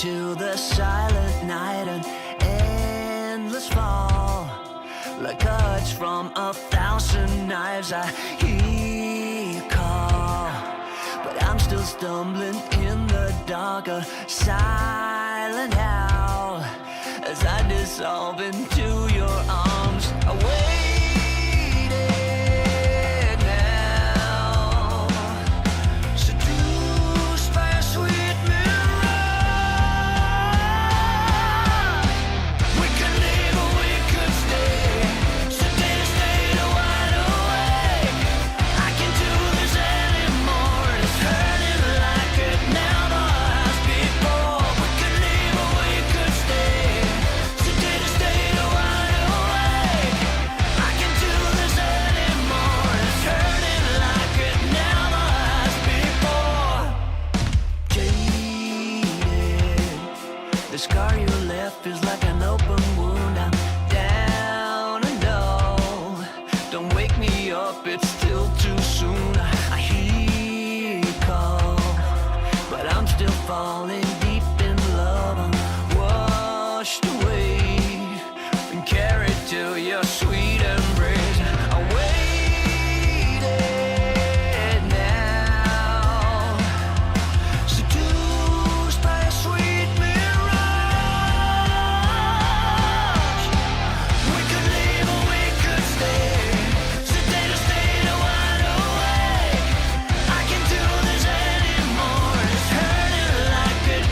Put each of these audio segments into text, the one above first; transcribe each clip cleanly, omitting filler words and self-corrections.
into the silent night, an endless fall, like cuts from 1,000 knives. I hear you call, but I'm still stumbling in the dark, a silent howl as I dissolve into your arms. I waited now, seduced by a sweet mirage. We could leave or we could stay, sedated, stayed wide awake. I can't do this anymore, it's hurting like it never has before. We could leave or we could stay, sedated, stayed wide awake. I can't do this anymore, it's hurting like it never has before. Jaded, the scar you left feels like an open wound. I'm down and low, don't wake me up, it's still too soon. I hear you call, but I'm still falling deep in love. I'm washed away and carried to your sweet embrace. I waited now, seduced by a sweet mirage. We could leave or we could stay, sedated, stayed wide awake. I can't do this anymore, it's hurting like it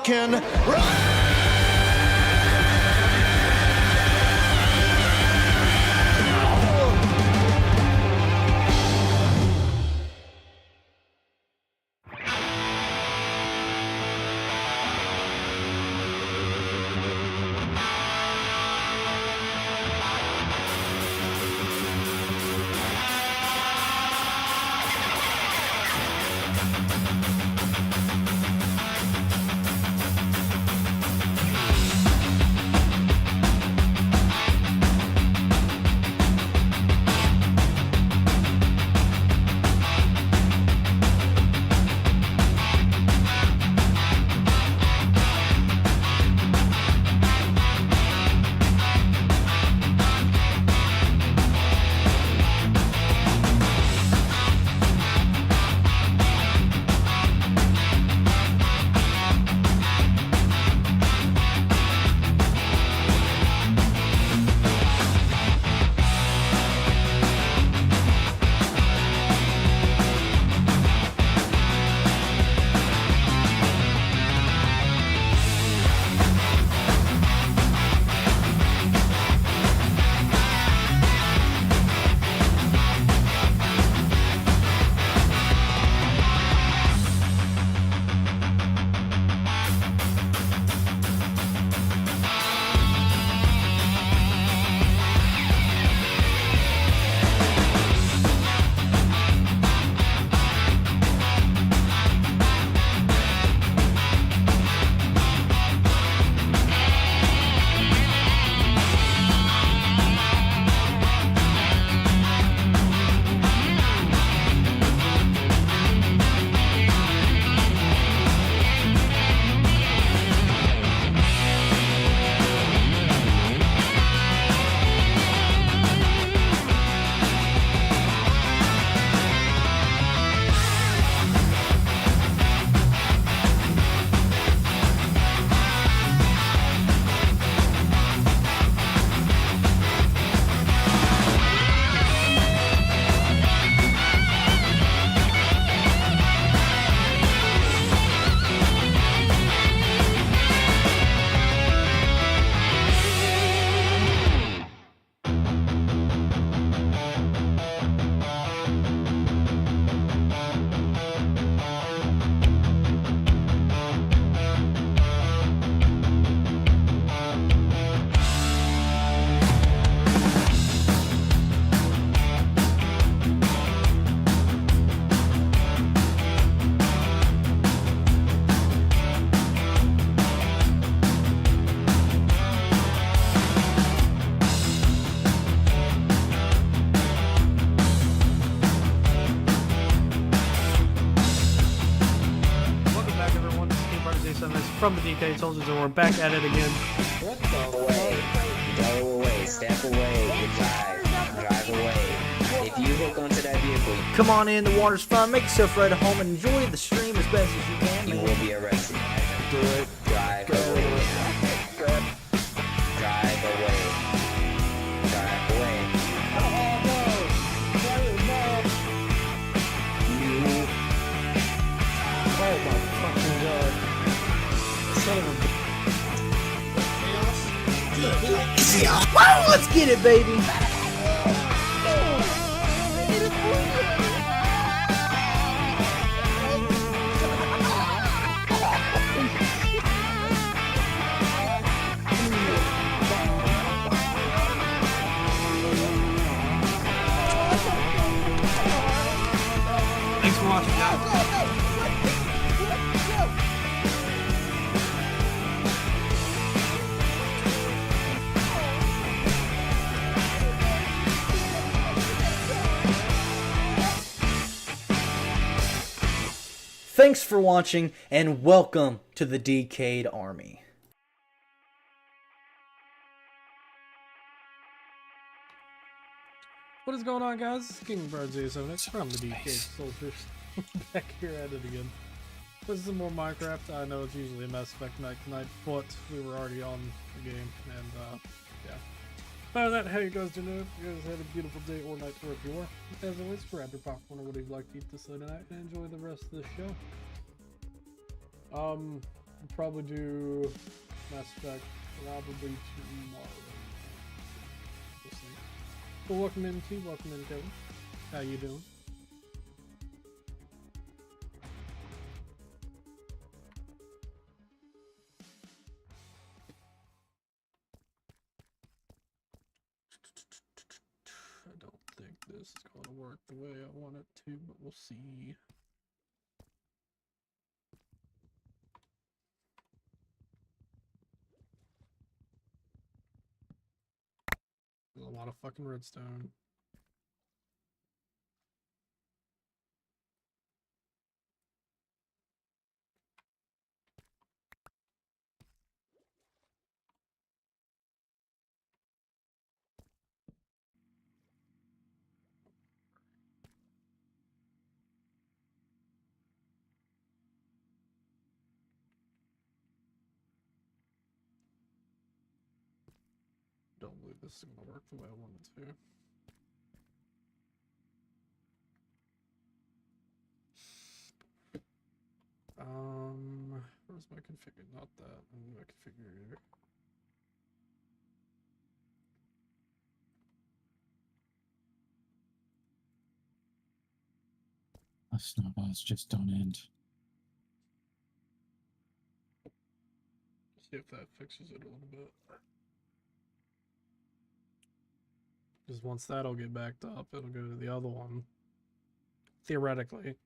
can run. From the DK Soldiers, and we're back at it again. What the away. Go away. Step away. Drive away. If you hook onto that vehicle, come on in, the water's fun. Make yourself right at home and enjoy the stream as best as you can. you will be arrested. Do it. Drive away. Drive away. Drive away. Oh my fucking god. Son of a... Woo, let's get it, baby. Thanks for watching, guys. Thanks for watching, and welcome to the Decayed Army. What is going on, guys? This is King Bird 07 from the DK Soldiers. Back here at it again. This is some more Minecraft. I know it's usually a Mass Effect night tonight, but we were already on the game, and yeah. Other than that, how you guys doing? You guys had a beautiful day or night wherever you are. As always, grab your popcorn or whatever you'd like to eat this Sunday night and enjoy the rest of the show. We'll probably do Mass Effect probably tomorrow. We'll see. Well, welcome in, T. Welcome in, Kevin. How you doing? I don't think this is going to work the way I want it to, but we'll see. There's a lot of fucking redstone. Don't believe this is going to work the way I want it to. Where's my configure? Not that. My configurator. Snowballs just don't end. See if that fixes it a little bit. Because once that'll get backed up, it'll go to the other one. Theoretically.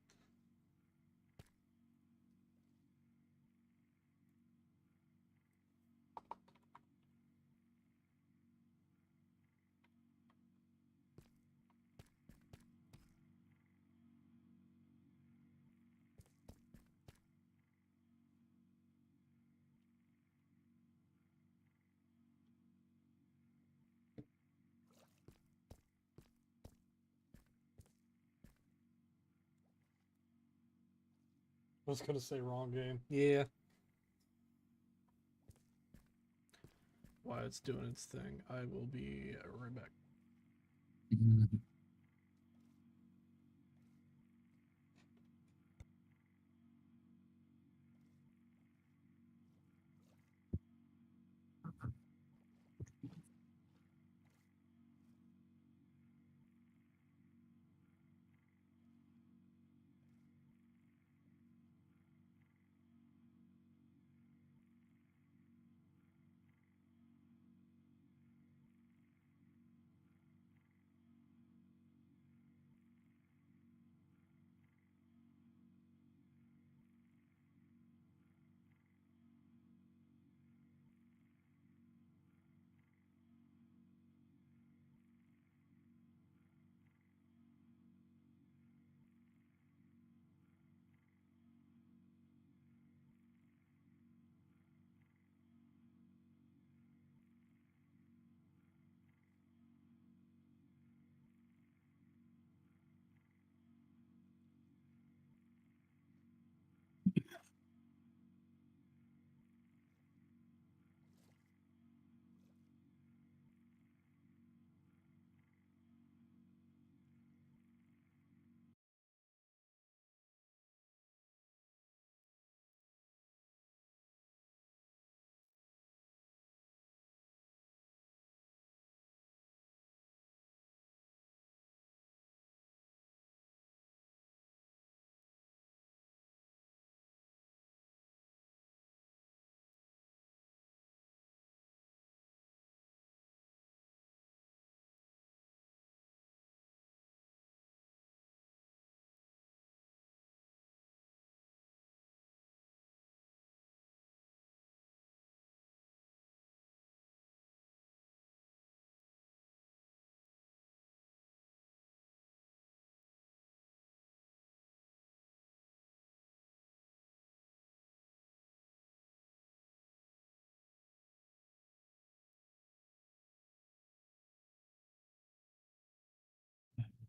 I was gonna say wrong game. Yeah. While it's doing its thing, I will be right back.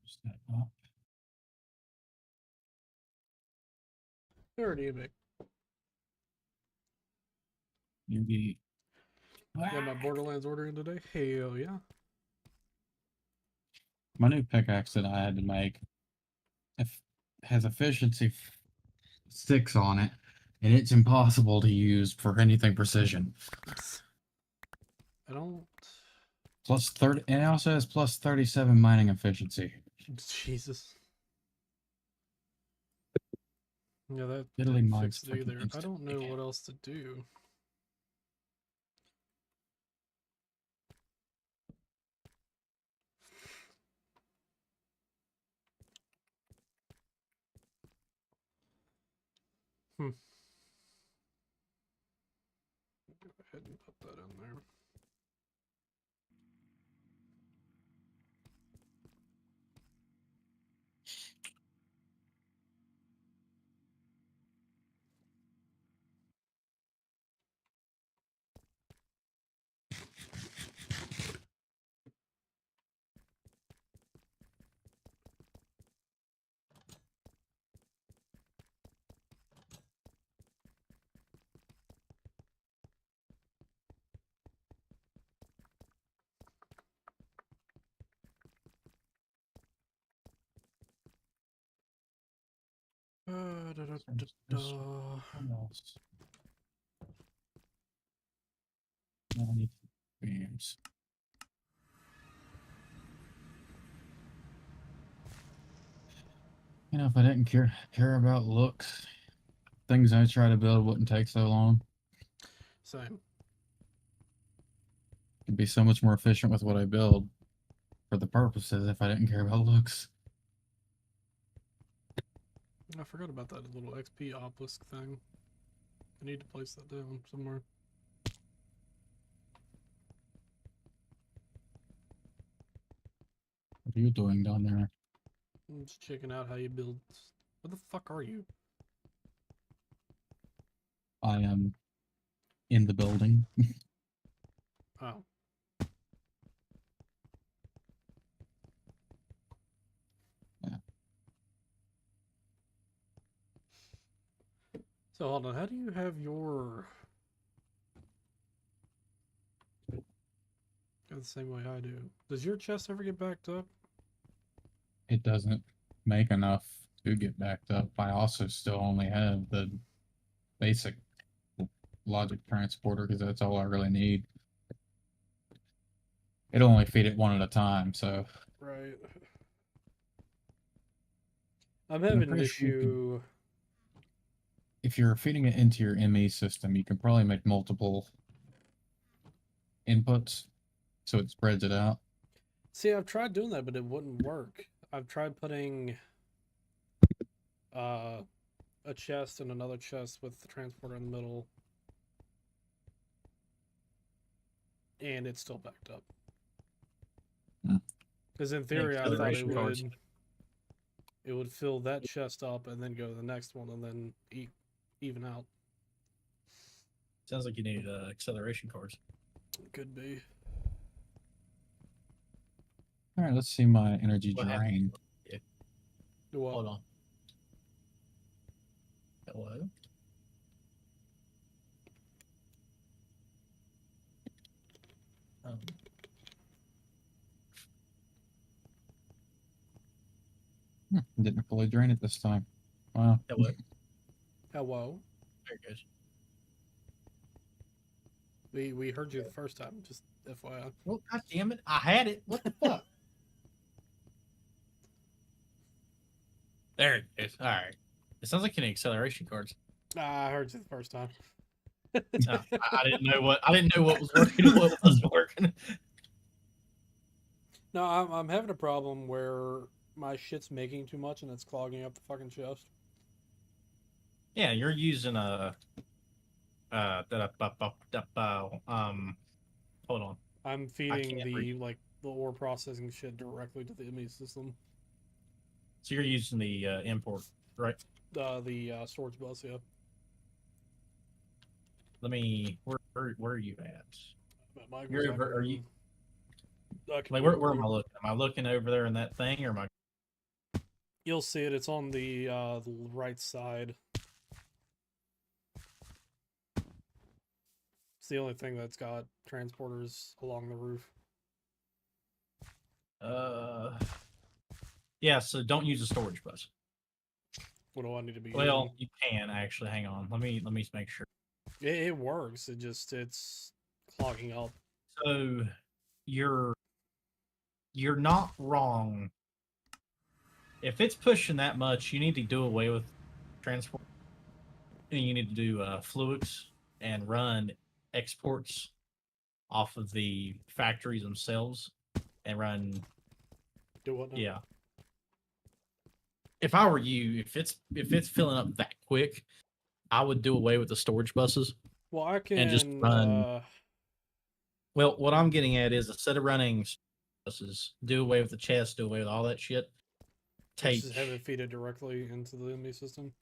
Step up. Already big. Maybe. Got my Borderlands ordering today. Hell yeah. My new pickaxe that I had to make has efficiency 6 on it, and it's impossible to use for anything precision. I don't. Plus 30, and it also has plus 37 mining efficiency. Jesus. Yeah, that Literally didn't mines fix it either. fucking I instant don't know again. what else to do. Hmm. Go ahead and put that in there. Da, da, da, da. What else? No, I need beams. You know, if I didn't care about looks, things I try to build wouldn't take so long. Same. It'd be so much more efficient with what I build for the purposes if I didn't care about looks. I forgot about that little XP obelisk thing. I need to place that down somewhere. What are you doing down there? I'm just checking out how you build. What the fuck are you? I am in the building. Oh. Yeah. So hold on, how do you have your... Go the same way I do. Does your chest ever get backed up? It doesn't make enough to get backed up. I also still only have the basic logic transporter because that's all I really need. It'll only feed it one at a time, so Right. I'm I'm having an pretty sure you could, issue. if you're feeding it into your ME system, you can probably make multiple inputs so it spreads it out. See, I've tried doing that, but it wouldn't work. I've tried putting a chest and another chest with the transporter in the middle, and it's still backed up. Hmm. Because in theory, I thought acceleration cards. it would fill that chest up and then go to the next one and then even out. Sounds like you need acceleration cards. Could be. All right, let's see my energy What drain. What? Hold on. Hello? Didn't fully drain it this time. Wow. Hello? Hello. There it goes. We heard you the first time. Just FYI. Well, god damn it. I had it. What the fuck? There it is. All right. It sounds like you need acceleration cards. I heard you the first time. I didn't know what was working and what wasn't working. No, I'm having a problem where my shit's making too much and it's clogging up the fucking chest. Yeah, you're using a hold on. I'm feeding can't the read. the ore processing shit directly to the ME system. So you're using the import, right? The storage bus, yeah. Let me. Where are you at? You're over- are you- Like, Like where am I looking? Am I looking over there in that thing, or am I? You'll see it. It's on the right side. It's the only thing that's got transporters along the roof. Yeah. So don't use a storage bus. What do I need to be Well, you can actually. Hang on. Let me make sure. It works. It's clogging up. So you're not wrong. If it's pushing that much, you need to do away with transport. And you need to do fluids and run exports off of the factories themselves and run. Do what now? Yeah. If I were you, if it's filling up that quick, I would do away with the storage buses Well, I can and just run. Well, what I'm getting at is instead of running buses, do away with the chest, do away with all that shit. Take just have it feed it directly into the ME system.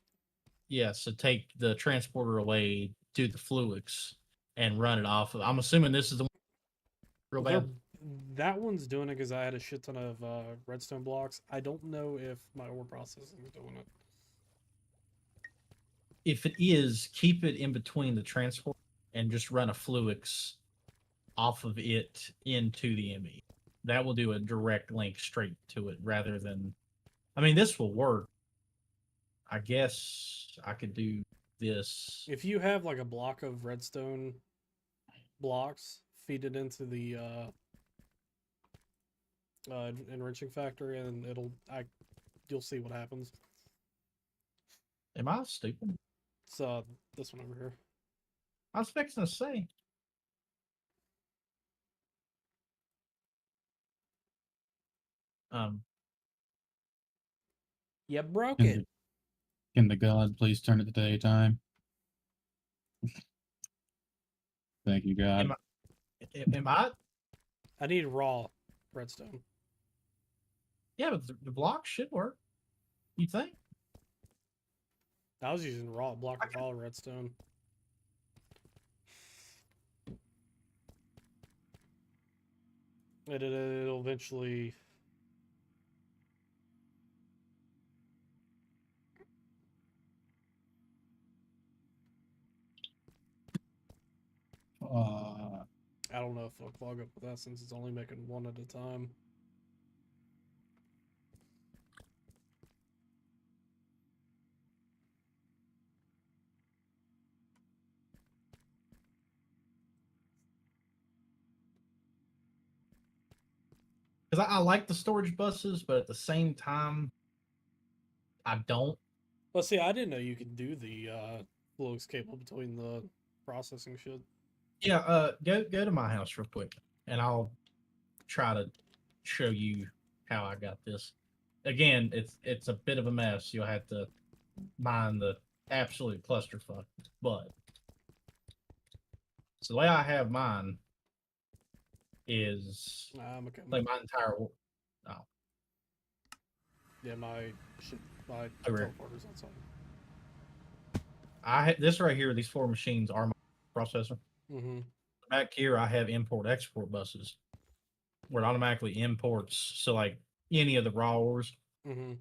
yeah, so take the transporter away, do the fluids, and run it off of. I'm assuming this is the one real Well, bad. that one's doing it because I had a shit ton of redstone blocks. I don't know if my ore processing is doing it. If it is, keep it in between the transport and just run a fluix off of it into the ME. That will do a direct link straight to it rather than. I mean, this will work. I guess I could do this. If you have like a block of redstone blocks, feed it into the enriching factory, and you'll see what happens. Am I stupid? It's this one over here. I was fixing to say. You broke Can it. the, can the god please turn it to daytime? Thank you, God. Am I? I need raw redstone. Yeah, but the block should work. You think? I was using block of raw redstone. It'll eventually. I don't know if it'll clog up with that since it's only making one at a time. Because I like the storage buses, but at the same time, I don't. Well, see, I didn't know you could do the flux cable between the processing shit. Yeah, go to my house real quick, and I'll try to show you how I got this. Again, it's a bit of a mess. You'll have to mind the absolute clusterfuck. But so the way I have mine is I'm okay. like my entire. Oh, Yeah, my Over here. teleporter's outside. This right here. These 4 machines are my processor. Mm-hmm. Back here, I have import-export buses where it automatically imports. So like any of the raw ores. Mm-hmm.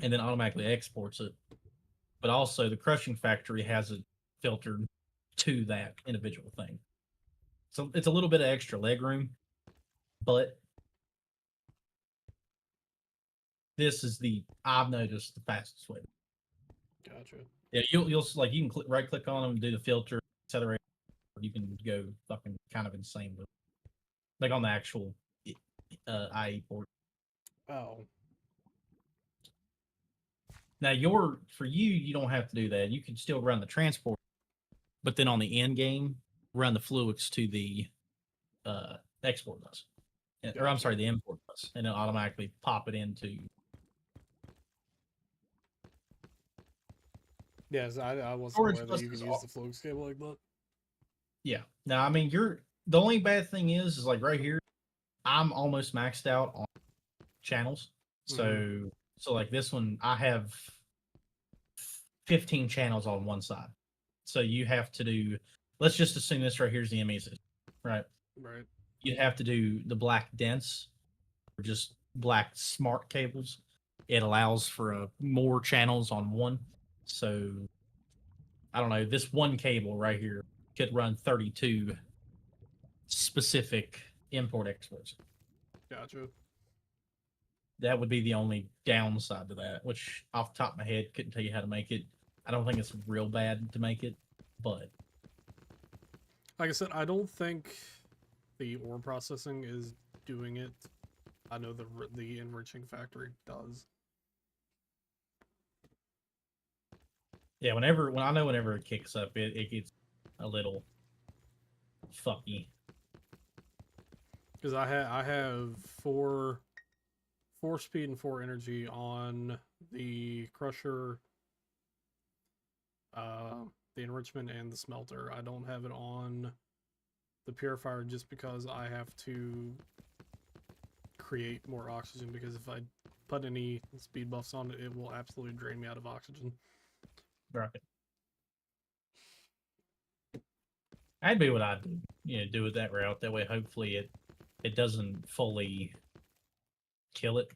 And then automatically exports it. But also the crushing factory has it filtered to that individual thing. So it's a little bit of extra leg room, but this is I've noticed the fastest way. Gotcha. Yeah, you'll like you can right click on them, do the filter, accelerate. You can go fucking kind of insane with it. Like on the actual IE port. Oh. Now for you don't have to do that. You can still run the transport, but then on the end game, run the fluix to the export bus. Or I'm sorry, the import bus, and it'll automatically pop it into. Yes, I wasn't Storage aware that you could buses use the flux cable like that. Yeah. Now, I mean, the only bad thing is like right here, I'm almost maxed out on channels. So like this one, I have 15 channels on one side. So you have to do. Let's just assume this right here is the ME system, right? Right. You have to do the black dense, or just black smart cables. It allows for more channels on one. So I don't know. This one cable right here could run 32 specific import exports. Gotcha. That would be the only downside to that, which off the top of my head, couldn't tell you how to make it. I don't think it's real bad to make it, but Like I said, I don't think the ore processing is doing it. I know the enriching factory does. yeah, whenever it kicks up, it gets a little fucky. Because I have four speed and 4 energy on the crusher, the enrichment, and the smelter. I don't have it on the purifier just because I have to create more oxygen, because if I put any speed buffs on it, it will absolutely drain me out of oxygen. Right. That'd be what I'd do. Do it that route. That way, hopefully, it doesn't fully kill it.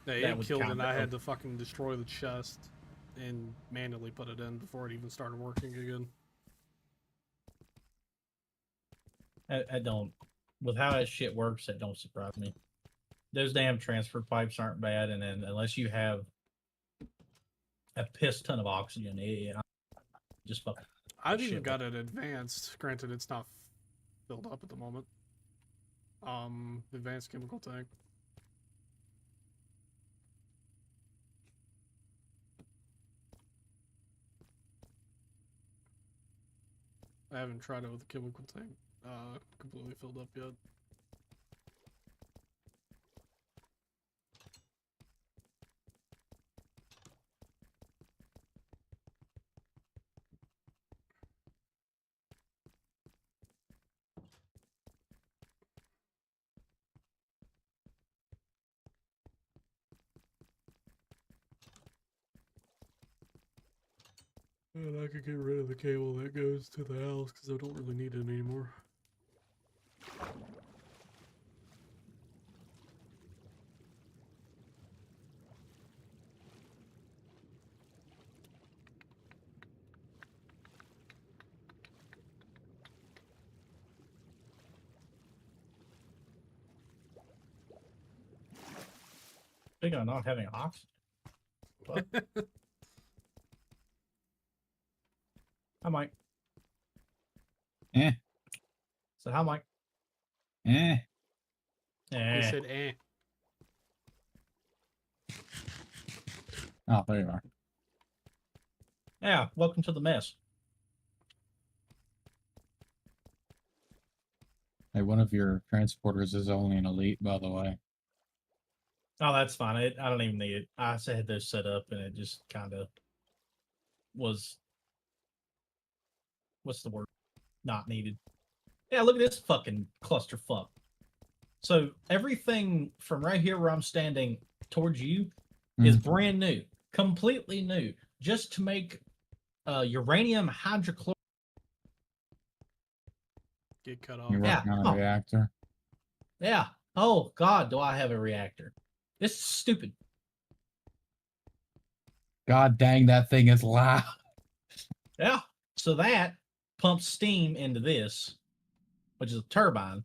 Yeah, That it would killed it, and kinda I had help. to fucking destroy the chest and manually put it in before it even started working again. I don't. With how that shit works, that don't surprise me. Those damn transfer pipes aren't bad, and then unless you have a piss ton of oxygen, just fucking. I've shit even got it advanced. Granted, it's not filled up at the moment. Advanced chemical tank. I haven't tried it with the chemical tank completely filled up yet. And I could get rid of the cable that goes to the house because I don't really need it anymore. Speaking of not having oxygen. What? Hi, Mike. Eh, So, hi, Mike. eh. He Eh. said, eh. Oh, there you are. Yeah, welcome to the mess. Hey, one of your transporters is only an elite, by the way. Oh, that's fine. I don't even need it. I had those set up, and it just kind of was. What's the word? Not needed. Yeah, look at this fucking clusterfuck. So everything from right here where I'm standing towards you is brand new, completely new, just to make uranium hydrochloride. Get cut off. You're Yeah, working on come a on. reactor. Yeah. Oh God, do I have a reactor? This is stupid. God dang, that thing is loud. Yeah. So that pumps steam into this, which is a turbine.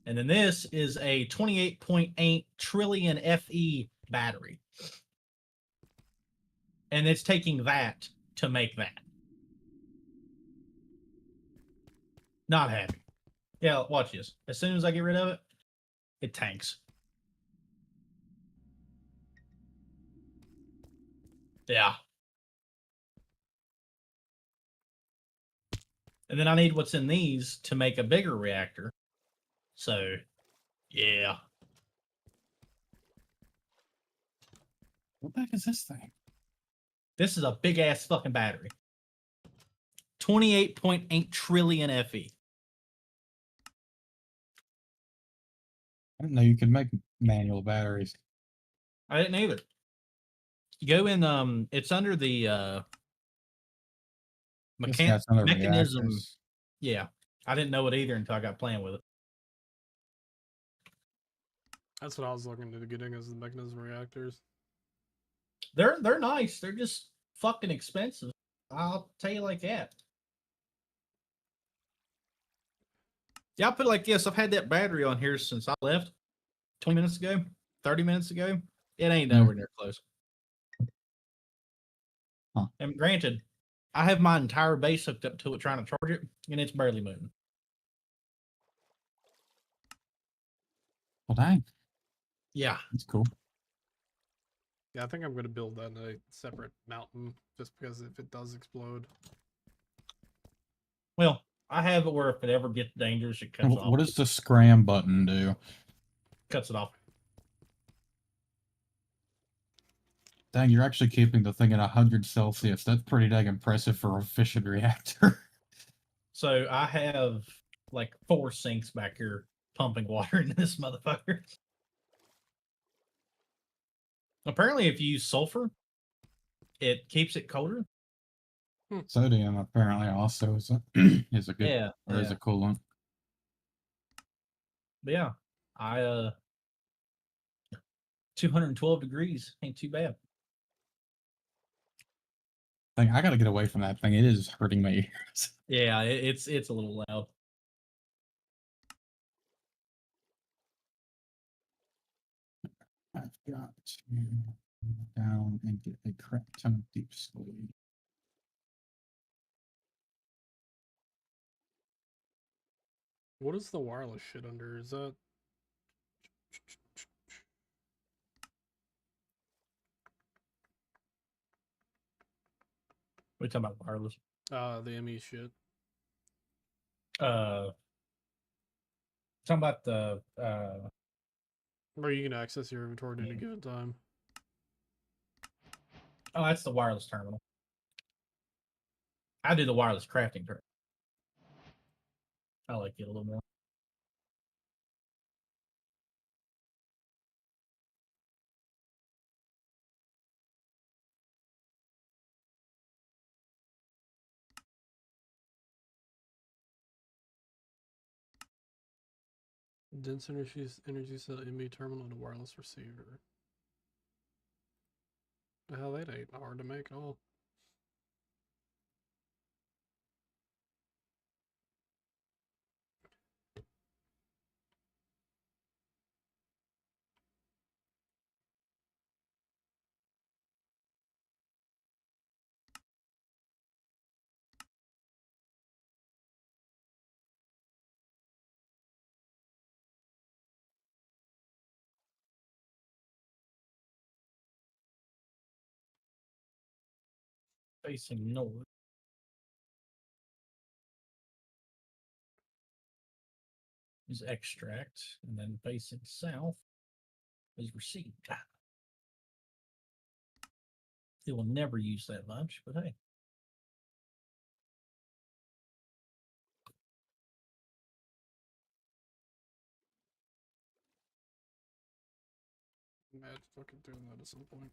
And then this is a 28.8 trillion FE battery. And it's taking that to make that. Not happy. Yeah, watch this. As soon as I get rid of it, it tanks. Yeah. And then I need what's in these to make a bigger reactor. So, yeah. What the heck is this thing? This is a big ass fucking battery. 28.8 trillion FE. I didn't know you could make manual batteries. I didn't either. You go in, it's under the This got some of the mechanism. reactors. Yeah. I didn't know it either until I got playing with it. That's what I was looking into getting, is the mechanism reactors. They're nice. They're just fucking expensive. I'll tell you like that. Yeah, I'll put it like this. I've had that battery on here since I left 20 minutes ago. 30 minutes ago, it ain't Hmm. nowhere near close. Huh. And granted, I have my entire base hooked up to it trying to charge it, and it's barely moving. Well, dang, Yeah. that's cool. Yeah, I think I'm gonna build that in a separate mountain just because if it does explode. Well, I have it where if it ever gets dangerous, it cuts off. What does the scram button do? Cuts it off. Dang, you're actually keeping the thing at 100 Celsius. That's pretty dang impressive for a fission reactor. So I have like 4 sinks back here pumping water into this motherfucker. Apparently, if you use sulfur, it keeps it colder. Sodium apparently also is a is a good is a coolant. But yeah, I 212 degrees ain't too bad. Thing I gotta get away from that thing. It is hurting my ears. Yeah, it's a little loud. I've got to go down and get a crap ton of deep sleep. What is the wireless shit under? Is that We talking about wireless. the ME shit? Talking about the Where you can access your inventory at any given time. oh, that's the wireless terminal. I do the wireless crafting terminal. I like it a little more. Dense energy cell ME terminal to wireless receiver. The hell, that ain't hard to make at all. Facing north is extract, and then facing south is receipt. It will never use that much, but hey. Imagine fucking doing that at some point.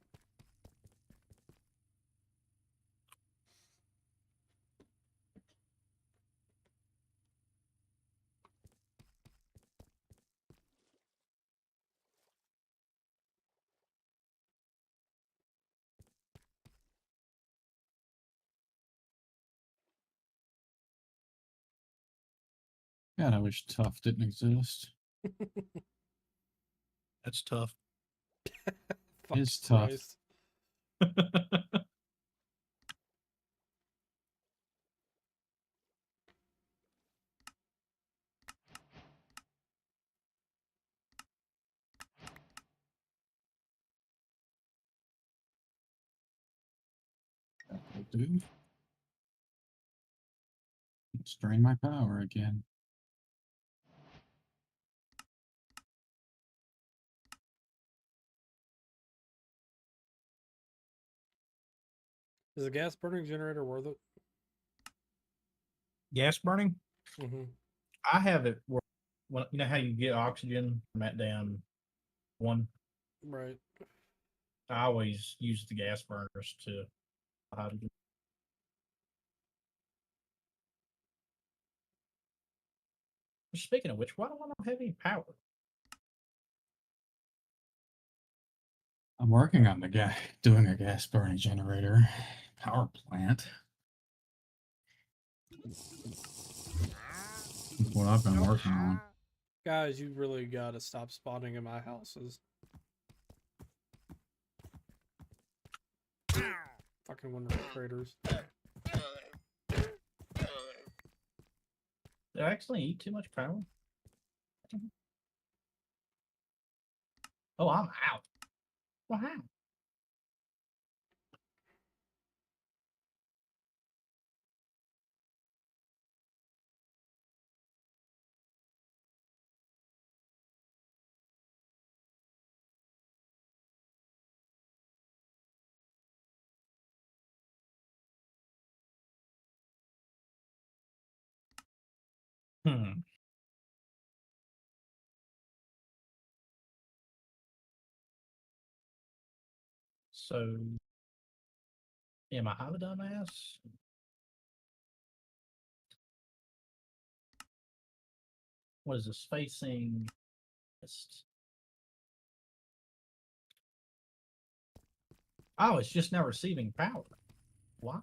God, I wish tough didn't exist. That's tough. Fuck It's tough. Christ. That'll do. Let's drain my power again. Is a gas burning generator worth it? Gas burning? Mm-hmm. I have it where, when, you know how you get oxygen from that damn one? Right. I always use the gas burners to hydrogen. Speaking of which, why don't I not have any power? I'm working on doing a gas burning generator power plant. That's what I've been working on. Guys, you really gotta stop spawning in my houses. Fucking wonder what traders. Did I actually eat too much power? Oh, I'm out. Wow. Hmm. So, am I a dumbass? What is this facing? Oh, it's just now receiving power. Wow.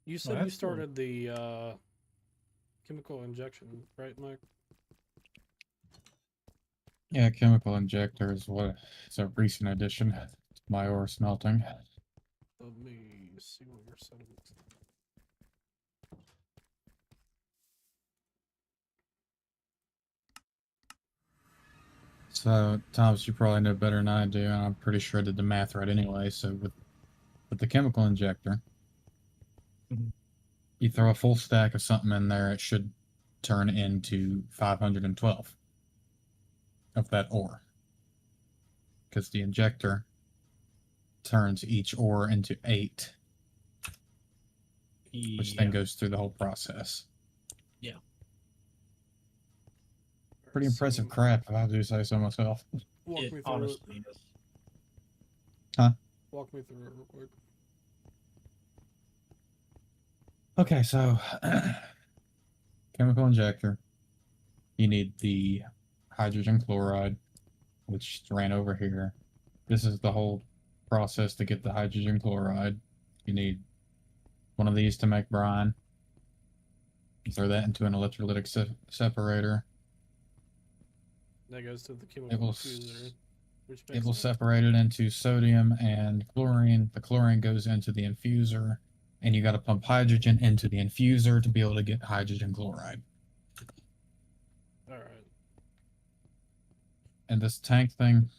You said you that's cool. started the chemical injection, right, Mike? Yeah, chemical injector is what it's a recent addition to my ore smelting. Let me see what your setting is. So, Thomas, you probably know better than I do, and I'm pretty sure I did the math right anyway. So, with the chemical injector, Mhm. you throw a full stack of something in there, it should turn into 512 of that ore. Because the injector turns each ore into 8, which then Yeah. goes through the whole process. Yeah. Pretty So, impressive crap, if I do say so myself. walk It me through it. honestly is. Walk me through it real quick. Okay, so chemical injector. You need the hydrogen chloride, which ran over here. This is the whole process to get the hydrogen chloride. You need one of these to make brine. You throw that into an electrolytic separator. That goes to the It chemical will infuser, which it makes will it. separate it into sodium and chlorine. The chlorine goes into the infuser, and you got to pump hydrogen into the infuser to be able to get hydrogen chloride. All right. And this tank thing,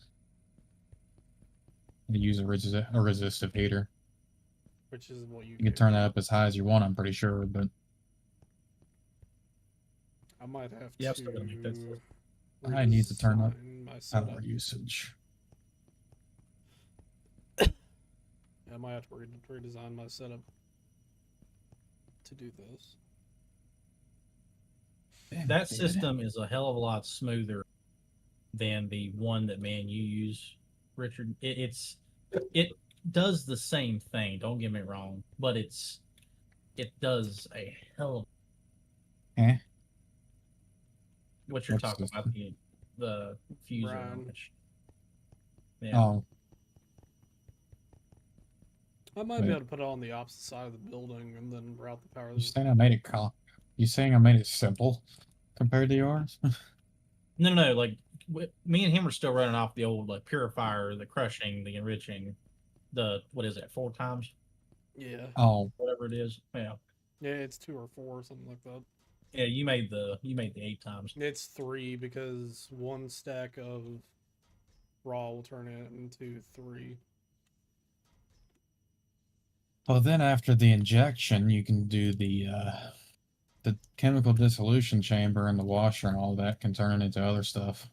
you use a resistive heater. Which is what you You can turn that up as high as you want, I'm pretty sure, but I might have Yeah, I'm to. still gonna make that stuff. I need to turn up redesign my power setup. usage. I might have to redesign my setup to do this. Damn, That dude. system is a hell of a lot smoother than the one that you use, Richard. It does the same thing. Don't get me wrong, but it does a hell of Eh? what you're What's talking this? about the fuser Brian. on which. Yeah. Oh, I might Wait. be able to put it on the opposite side of the building and then route the power. you saying I made it You saying I made it simple compared to yours? No. Like me and him are still running off the old like purifier, the crushing, the enriching, the what is it, 4 times, Yeah. Oh, whatever it is. Yeah. Yeah, it's 2 or 4, something like that. Yeah, you made the 8 times. It's 3 because 1 stack of raw will turn it into 3. well then after the injection, you can do the chemical dissolution chamber and the washer and all that can turn it into other stuff.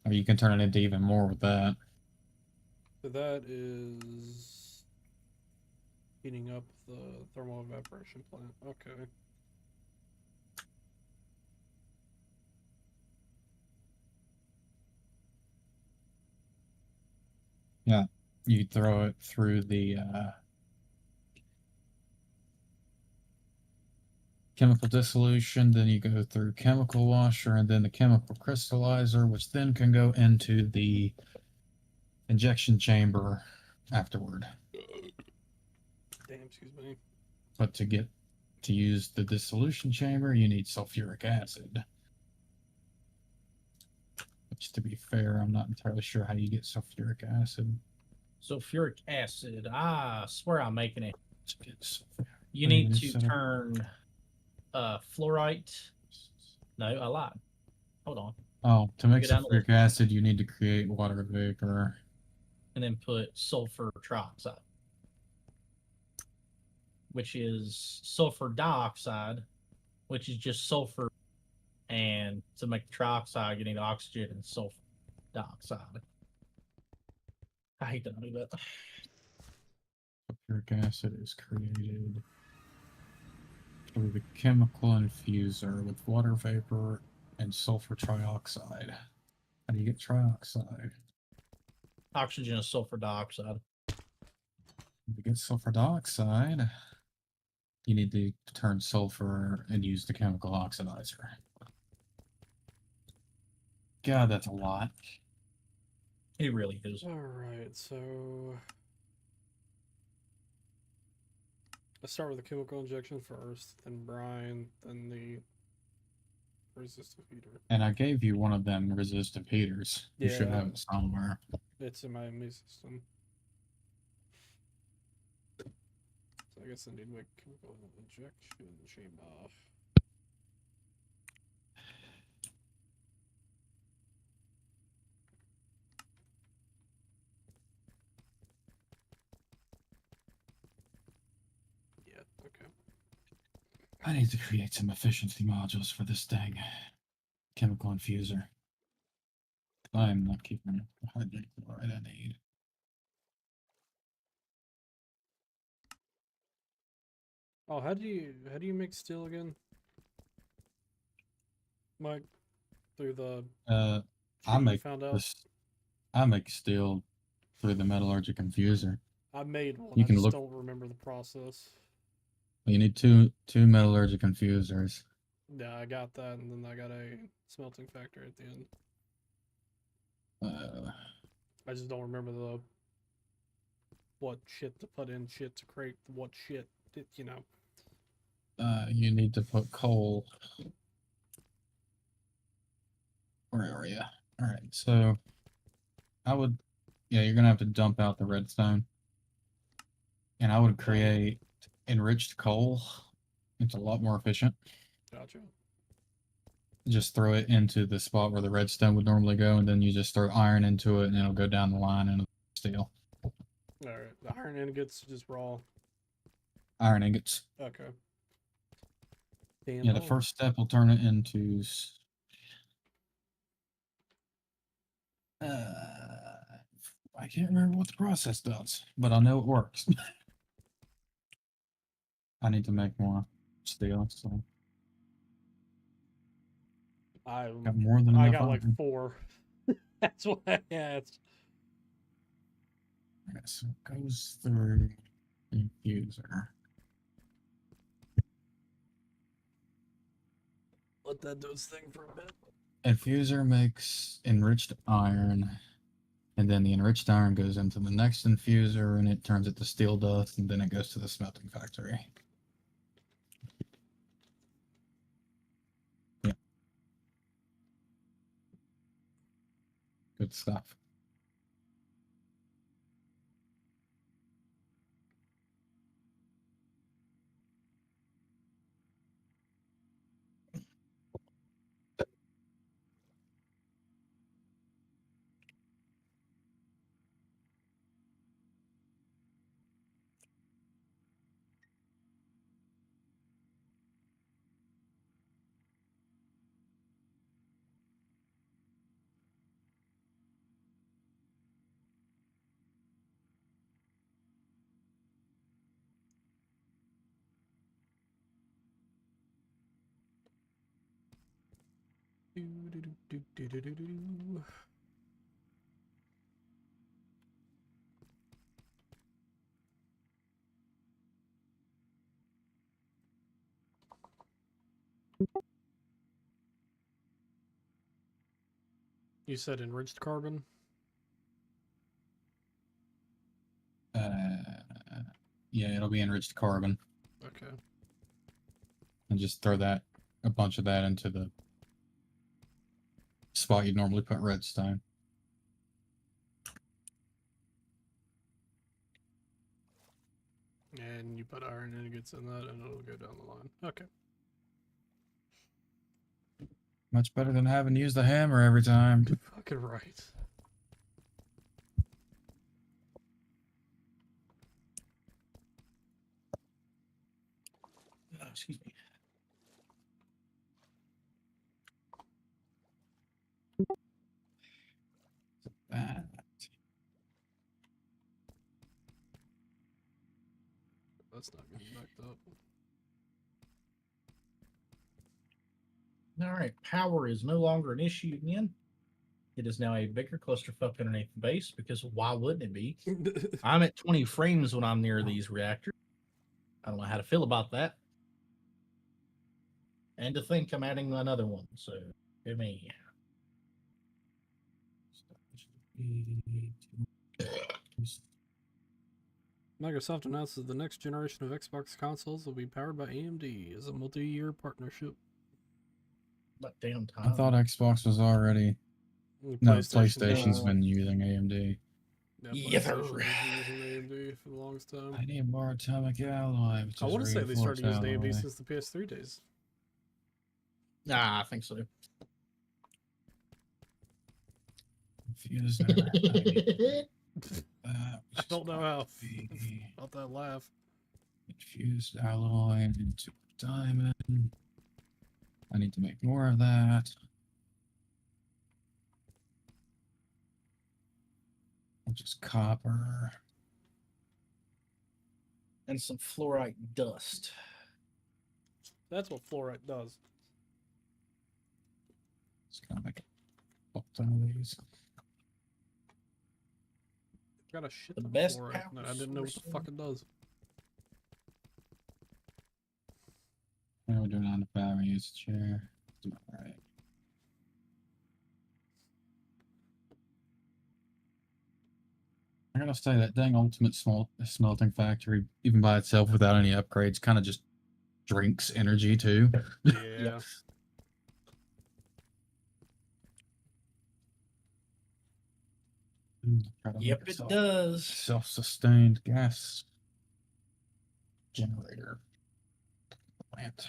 Or you can turn it into even more with that. So that is heating up the thermal evaporation plant. Okay. Yeah, you throw it through the chemical dissolution, then you go through chemical washer, and then the chemical crystallizer, which then can go into the injection chamber afterward. Damn, excuse me. But to use the dissolution chamber, you need sulfuric acid. Just to be fair, I'm not entirely sure how you get sulfuric acid. Sulfuric acid. I swear I'm making it. To get sulfur. You Wait a need minute, to set up- turn fluorite. No, I lied. Hold on. Oh, to make Go down the sulfuric acid, you need to create water vapor. And then put sulfur trioxide, which is sulfur dioxide, which is just sulfur. And to make the trioxide, you need oxygen and sulfur dioxide. I hate that I do that. Sulfuric acid is created through the chemical infuser with water vapor and sulfur trioxide. How do you get trioxide? Oxygen and sulfur dioxide. To get sulfur dioxide, you need to turn sulfur and use the chemical oxidizer. God, that's a lot. It really is. Alright, so let's start with the chemical injection first, then brine, then the resistant heater. And I gave you one of them resistant heaters. You should Yeah. have it somewhere. It's in my ME system. So I guess I need to make chemical injection chamber. Yeah, okay. I need to create some efficiency modules for this thing. Chemical infuser. I'm not keeping the hydrogen chloride I need. Oh, how do you make steel again? Mike, through the I sheet you make found out? this. I make steel through the metallurgic infuser. I made one. You I can just look- don't remember the process. You need two metallurgic infusers. Yeah, I got that, and then I got a smelting factory at the end. I just don't remember the what shit to put in, shit to create what shit. You know. You need to put coal. Where are you? All right, so I would, yeah, you're gonna have to dump out the redstone, and I would create enriched coal. It's a lot more efficient. Gotcha. Just throw it into the spot where the redstone would normally go, and then you just throw iron into it, and it'll go down the line into steel. All right. The iron ingots just raw. Iron ingots. Okay. Yeah, the first step will turn it into. I can't remember what the process does, but I know it works. I need to make more steel, so I got more than enough. I got like iron. 4. That's what I asked. Okay, so it goes through infuser. Let that do its thing for a bit. Infuser makes enriched iron, and then the enriched iron goes into the next infuser, and it turns it to steel dust, and then it goes to the smelting factory. Yeah. Good stuff. Do-do-do-do-do-do-do. You said enriched carbon? Yeah, it'll be enriched carbon, Okay. and just throw that a bunch of that into the spot you'd normally put redstone. And you put iron ingots in that, and it'll go down the line. Okay. Much better than having to use the hammer every time. Fucking right. Excuse me. That. That's not getting backed up. All right, power is no longer an issue again. It is now a bigger clusterfuck underneath the base because why wouldn't it be? I'm at 20 frames when I'm near these reactors. I don't know how to feel about that. And to think I'm adding another one, so give me. Microsoft announces the next generation of Xbox consoles will be powered by AMD as a multi-year partnership. About damn time. I thought Xbox was already. No, PlayStation's been using AMD. Yeah, Yes, sir. PlayStation has been using AMD for the longest time. I need more atomic alloy. I want to say they started using AMD since the PS3 days. Nah, I think so. Fuse I don't know how about that laugh. Infused alloy into diamond. I need to make more of that. Which is copper. And some fluorite dust. That's what fluorite does. Just gonna make a ton of these. Got a shit The ton of best fluorite. power No, I didn't know what the source fuck it does. What are we doing on the power use chair? Alright. I gotta say that dang ultimate smelting factory, even by itself without any upgrades, kind of just drinks energy too. Yeah. Try to Yep, make a it does. self-sustained gas generator plant.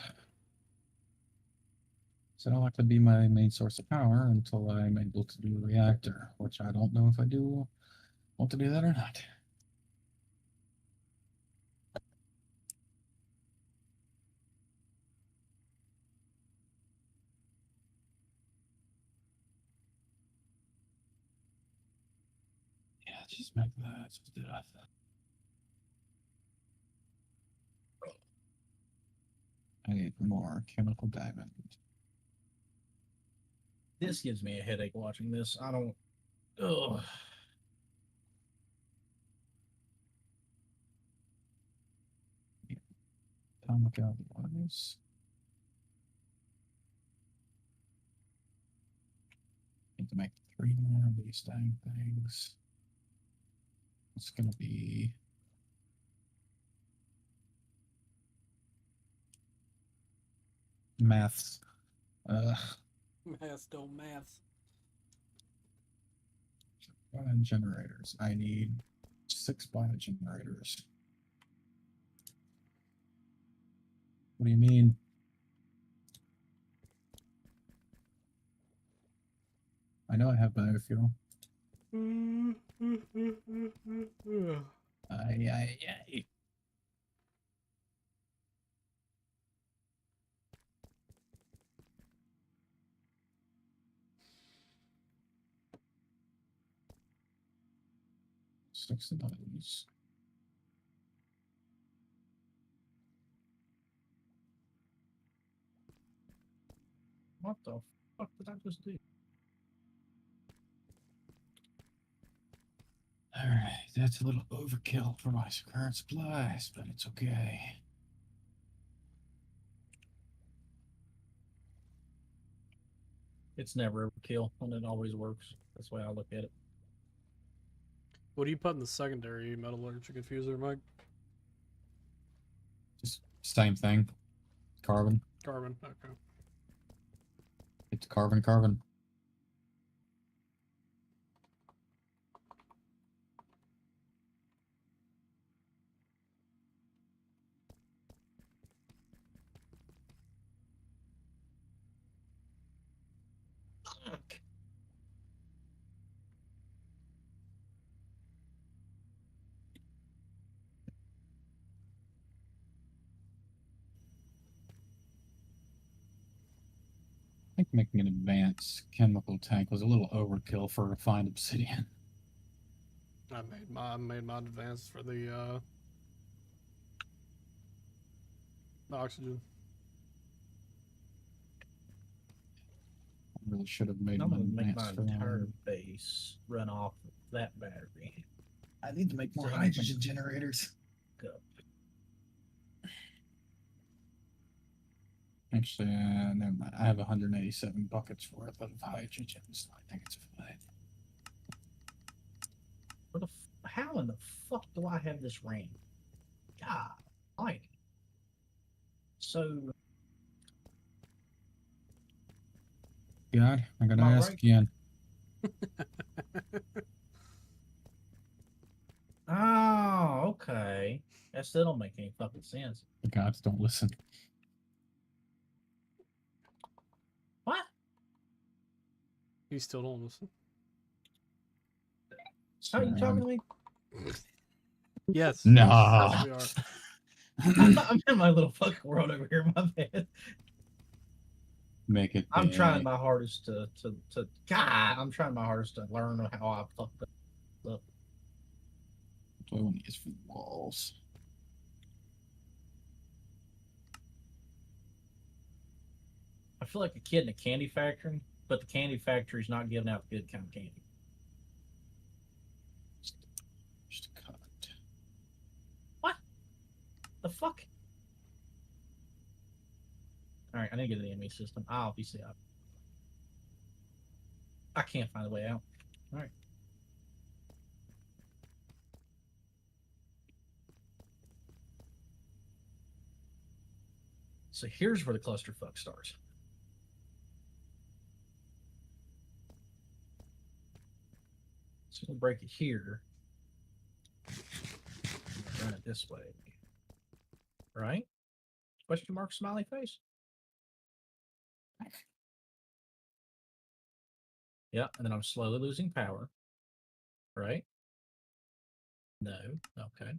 So I don't like to be my main source of power until I'm able to do a reactor, which I don't know if I do want to do that or not. Yeah, just make that to death. I need more chemical diamond. This gives me a headache watching this. I don't. Ugh. Atomic alloys. Need to make 3 more of these dang things. It's gonna be maths. Maths don't maths. Generators. I need 6 biogenerators. What do you mean? I know I have biofuel. Aye. 6 of those. What the fuck did I just do? Alright, that's a little overkill for my current supplies, but it's okay. It's never overkill, and it always works. That's the way I look at it. What do you put in the secondary metallurgic infuser, Mike? Just same thing. Carbon. Carbon. Okay. It's carbon. I think making an advanced chemical tank was a little overkill for refined obsidian. I made my advance for the oxygen. I really should have made I'm my gonna make my advanced for entire one. base run off of that battery. I need to make more So- hydrogen generators. Go. Actually, never mind. I have 187 buckets worth of hydrogen, so I think it's fine. How in the fuck do I have this ring? God, almighty. So, God, I gotta Am I ask right? again. oh, okay. That still don't make any fucking sense. The gods don't listen. What? You still don't listen. How are you talking to me? Yes. No. Yes, we are. I'm in my little fucking world over here, my bad. Make it. I'm big. trying my hardest to God, I'm trying my hardest to learn how I fucked up. What do I want to use for the walls? I feel like a kid in a candy factory, but the candy factory's not giving out the good kind of candy. Just a cut. The fuck? Alright, I need to get to the enemy system. Obviously, I can't find a way out. Alright. So here's where the clusterfuck starts. So we'll break it here. Run it this way. Right? Question mark, smiley face. Yeah, and then I'm slowly losing power. Right? No. Okay.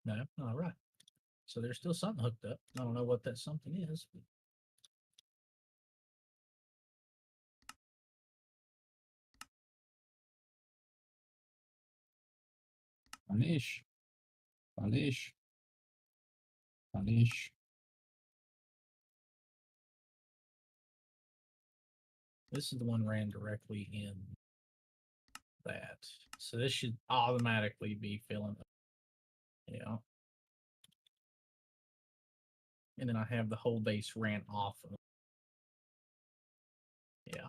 No. All right. So there's still something hooked up. I don't know what that something is. But... Vanish. Vanish. Vanish. This is the one ran directly in that. So this should automatically be filling up. Yeah. And then I have the whole base ran off of. Yeah.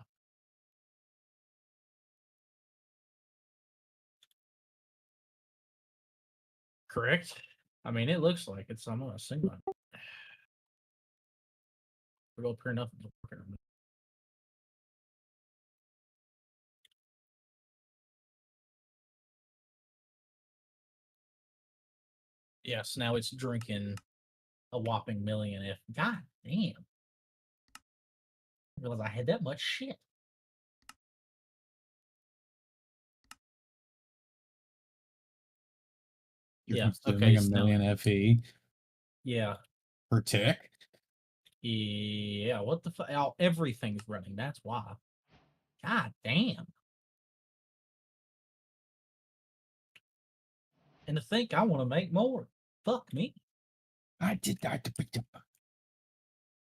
Correct? I mean, it looks like it's. I'm gonna sing one. We're going to print up. Yes, now it's drinking a whopping million. If God damn, I realized I had that much shit. You're Yeah, consuming okay, a so now- million FE Yeah, per tick. yeah. What the fuck? Oh, everything's running. That's why. God damn. And to think I want to make more. Fuck me. I did that.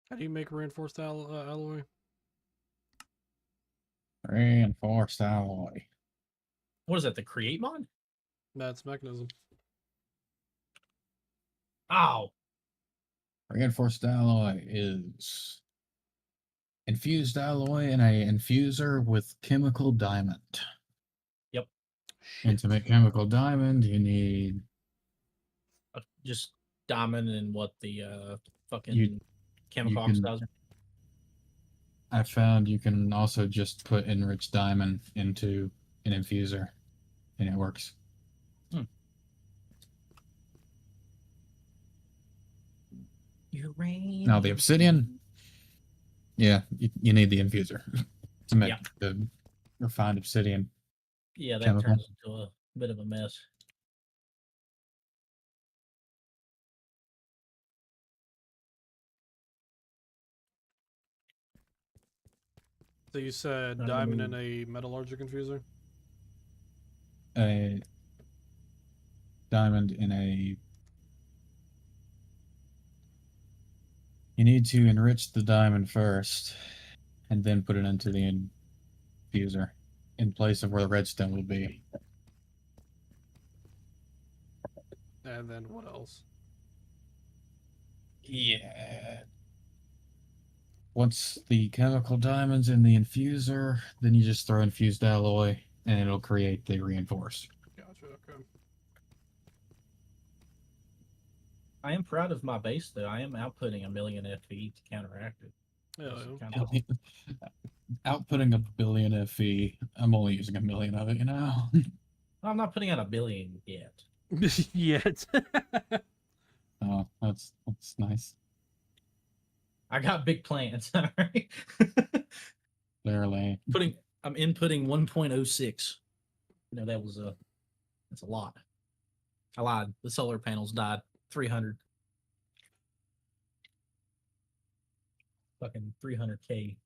How do you make reinforced alloy? Reinforced alloy. What is that? The create mod? That's mechanism. Oh, Reinforced alloy is infused alloy in a infuser with chemical diamond. Yep. And to make chemical diamond, you need just diamond and what the fucking You- chemical you can- oxidizer. I found you can also just put enriched diamond into an infuser, and it works. Uranium. Now the obsidian, Yeah, you need the infuser to make Yeah. the refined obsidian. Yeah, that Chemical. turns into a bit of a mess. So you said Time to diamond move. and a metallurgic infuser? A diamond in a. You need to enrich the diamond first, and then put it into the infuser, in place of where the redstone would be. And then what else? Yeah. Once the chemical diamond's in the infuser, then you just throw infused alloy, and it'll create the reinforced. Gotcha, okay. I am proud of my base, though. I am outputting 1,000,000 FE to counteract it. Yeah, That's yeah. kind of Outputting 1,000,000,000 FE, I'm only using 1,000,000 of it, you know? I'm not putting out 1,000,000,000 yet. Yet. Oh, that's nice. I got big plans. All right. Clearly. I'm inputting 1.06. You know, that's a lot. I lied. The solar panels died. 300. Fucking 300K.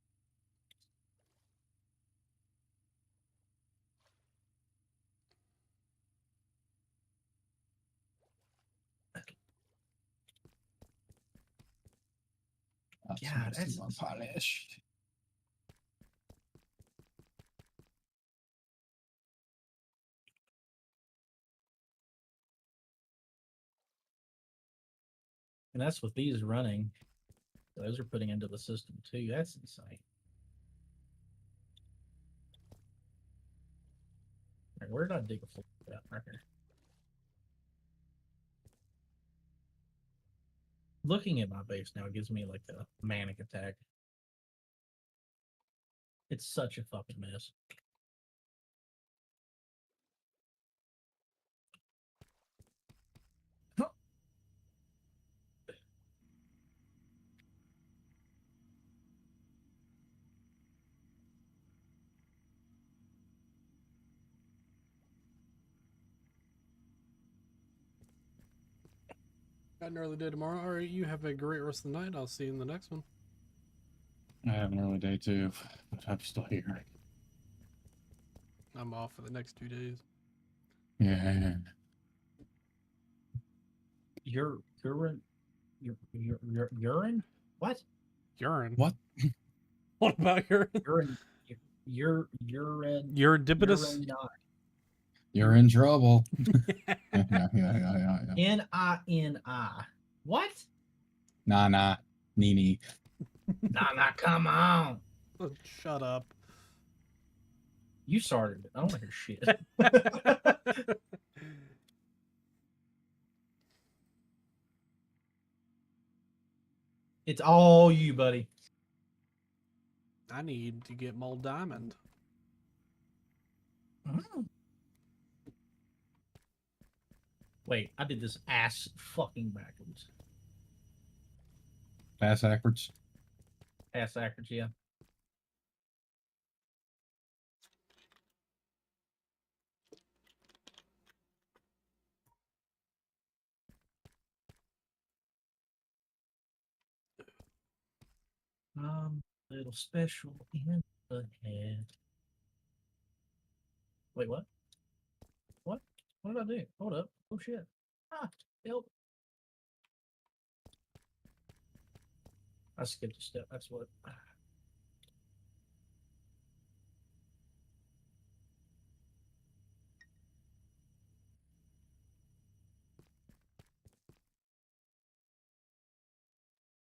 That's God, that's more polished. and that's with these running. Those are putting into the system too. That's insane. Right, where did I dig a floor at? Right here. Looking at my base now gives me like a manic attack. It's such a fucking mess. Got an early day tomorrow. Alright, you have a great rest of the night. I'll see you in the next one. I have an early day too, but I'm still here. I'm off for the next 2 days. Yeah. Urine? Urine? What? Urine? What? What about urine? Urine. Eurydipitus? Urine. You're in trouble. Yeah. Nini. What? Nah. Nini. Nah, come on. Shut up. You started it. I don't want to hear shit. It's all you, buddy. I need to get more diamond. Wait, I did this ass fucking backwards. Pass backwards. Ass backwards, yeah. Little special in the head. Wait, what? What? What did I do? Hold up. Oh shit. Help. I skipped a step. That's what.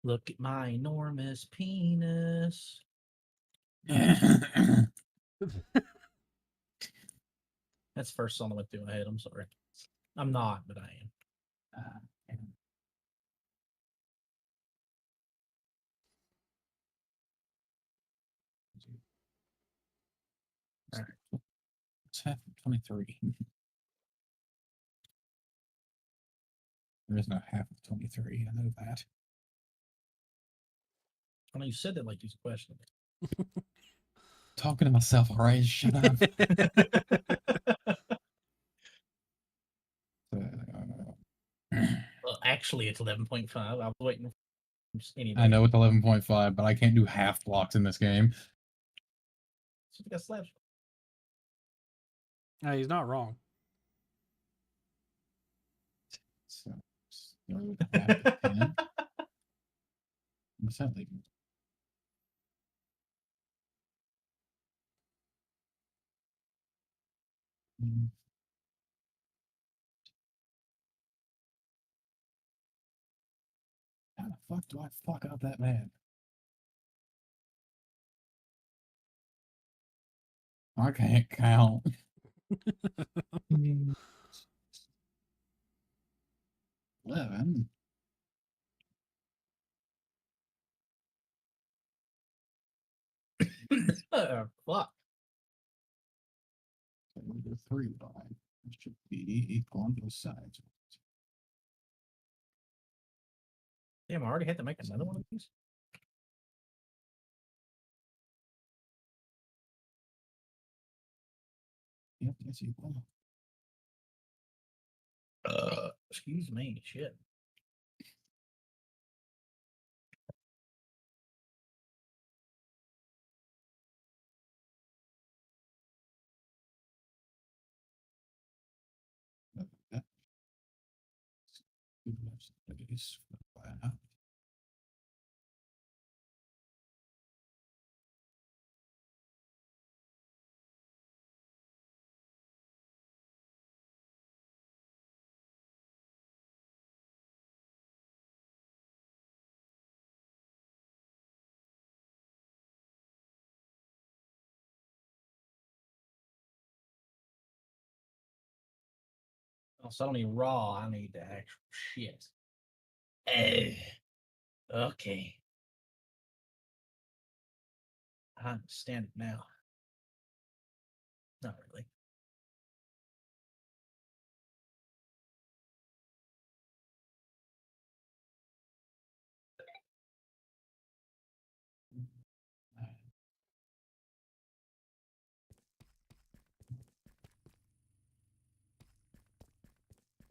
Look at my enormous penis. That's the first song that went through my head. I'm sorry. I'm not, but I am. It's half of 23. There is no half of 23. I know that. I know you said that like you was questioning. Talking to myself, alright? Shut up. Well, actually, it's 11.5. I was waiting for anybody. I know it's 11.5, but I can't do half blocks in this game. So we got slabs. He's not wrong. So, half to 10. What's that leaving? How the fuck do I fuck up that man? I can't count. 11. Fuck. The 3 line. It should be equal on both sides. Damn, I already had to make another one of these. Yep, that's equal. Excuse me, shit. That. Space. Oh, so I don't need raw. I need the actual shit. Eh. Okay. I understand it now. Not really.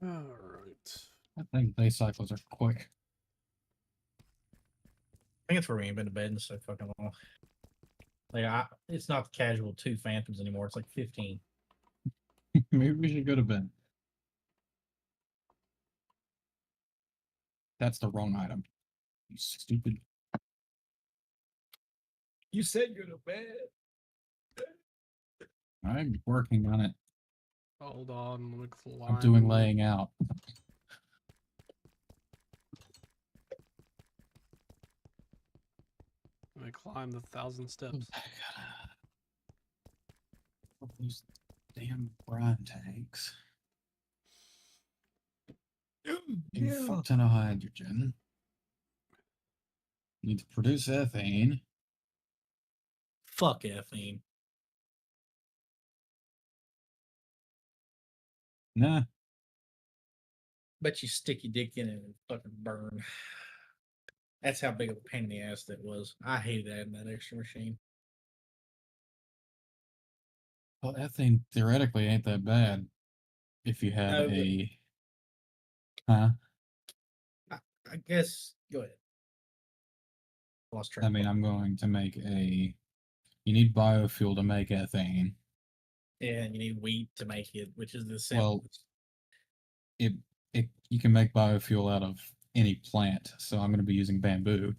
All right. I think day cycles are quick. I think it's where we ain't been to bed in so fucking long. Like, it's not the casual 2 phantoms anymore. It's like 15. Maybe we should go to bed. That's the wrong item. You stupid. You said go to bed. I'm working on it. Hold on. Let me climb. I'm doing laying out. Let me climb the 1,000 steps. Those damn brine tanks. You fuck ton of hydrogen. Need to produce ethane. Fuck ethane. Nah. Bet you stick your dick in it and fucking burn. That's how big of a pain in the ass that was. I hated adding that extra machine. Well, ethane theoretically ain't that bad if you had No, but- a. Huh? I guess. Go ahead. Lost track. I mean, I'm going to make a. You need biofuel to make ethane. Yeah, and you need wheat to make it, which is the same. Well, it you can make biofuel out of any plant, so I'm going to be using bamboo.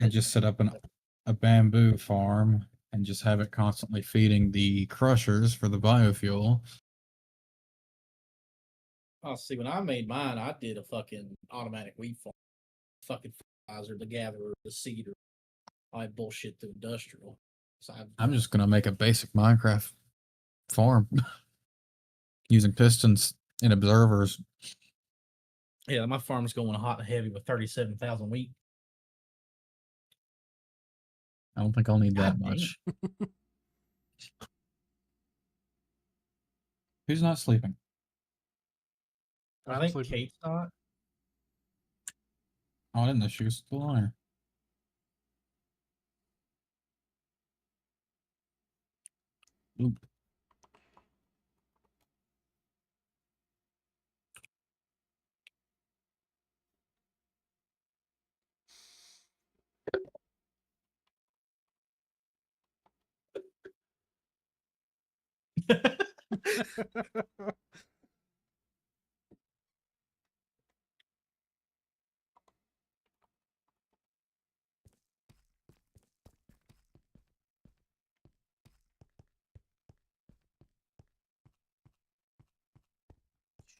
And just set up a bamboo farm and just have it constantly feeding the crushers for the biofuel. Oh, see, when I made mine, I did a fucking automatic wheat farm. Fucking fertilizer, the gatherer, the seeder, all that bullshit to industrial. So I'm just going to make a basic Minecraft farm using pistons and observers. Yeah, my farm's going hot and heavy with 37,000 wheat. I don't think I'll need that God damn. much. Who's not sleeping? I I'm think sleeping. Kate's not. Oh, I didn't know she was still on here. Oop.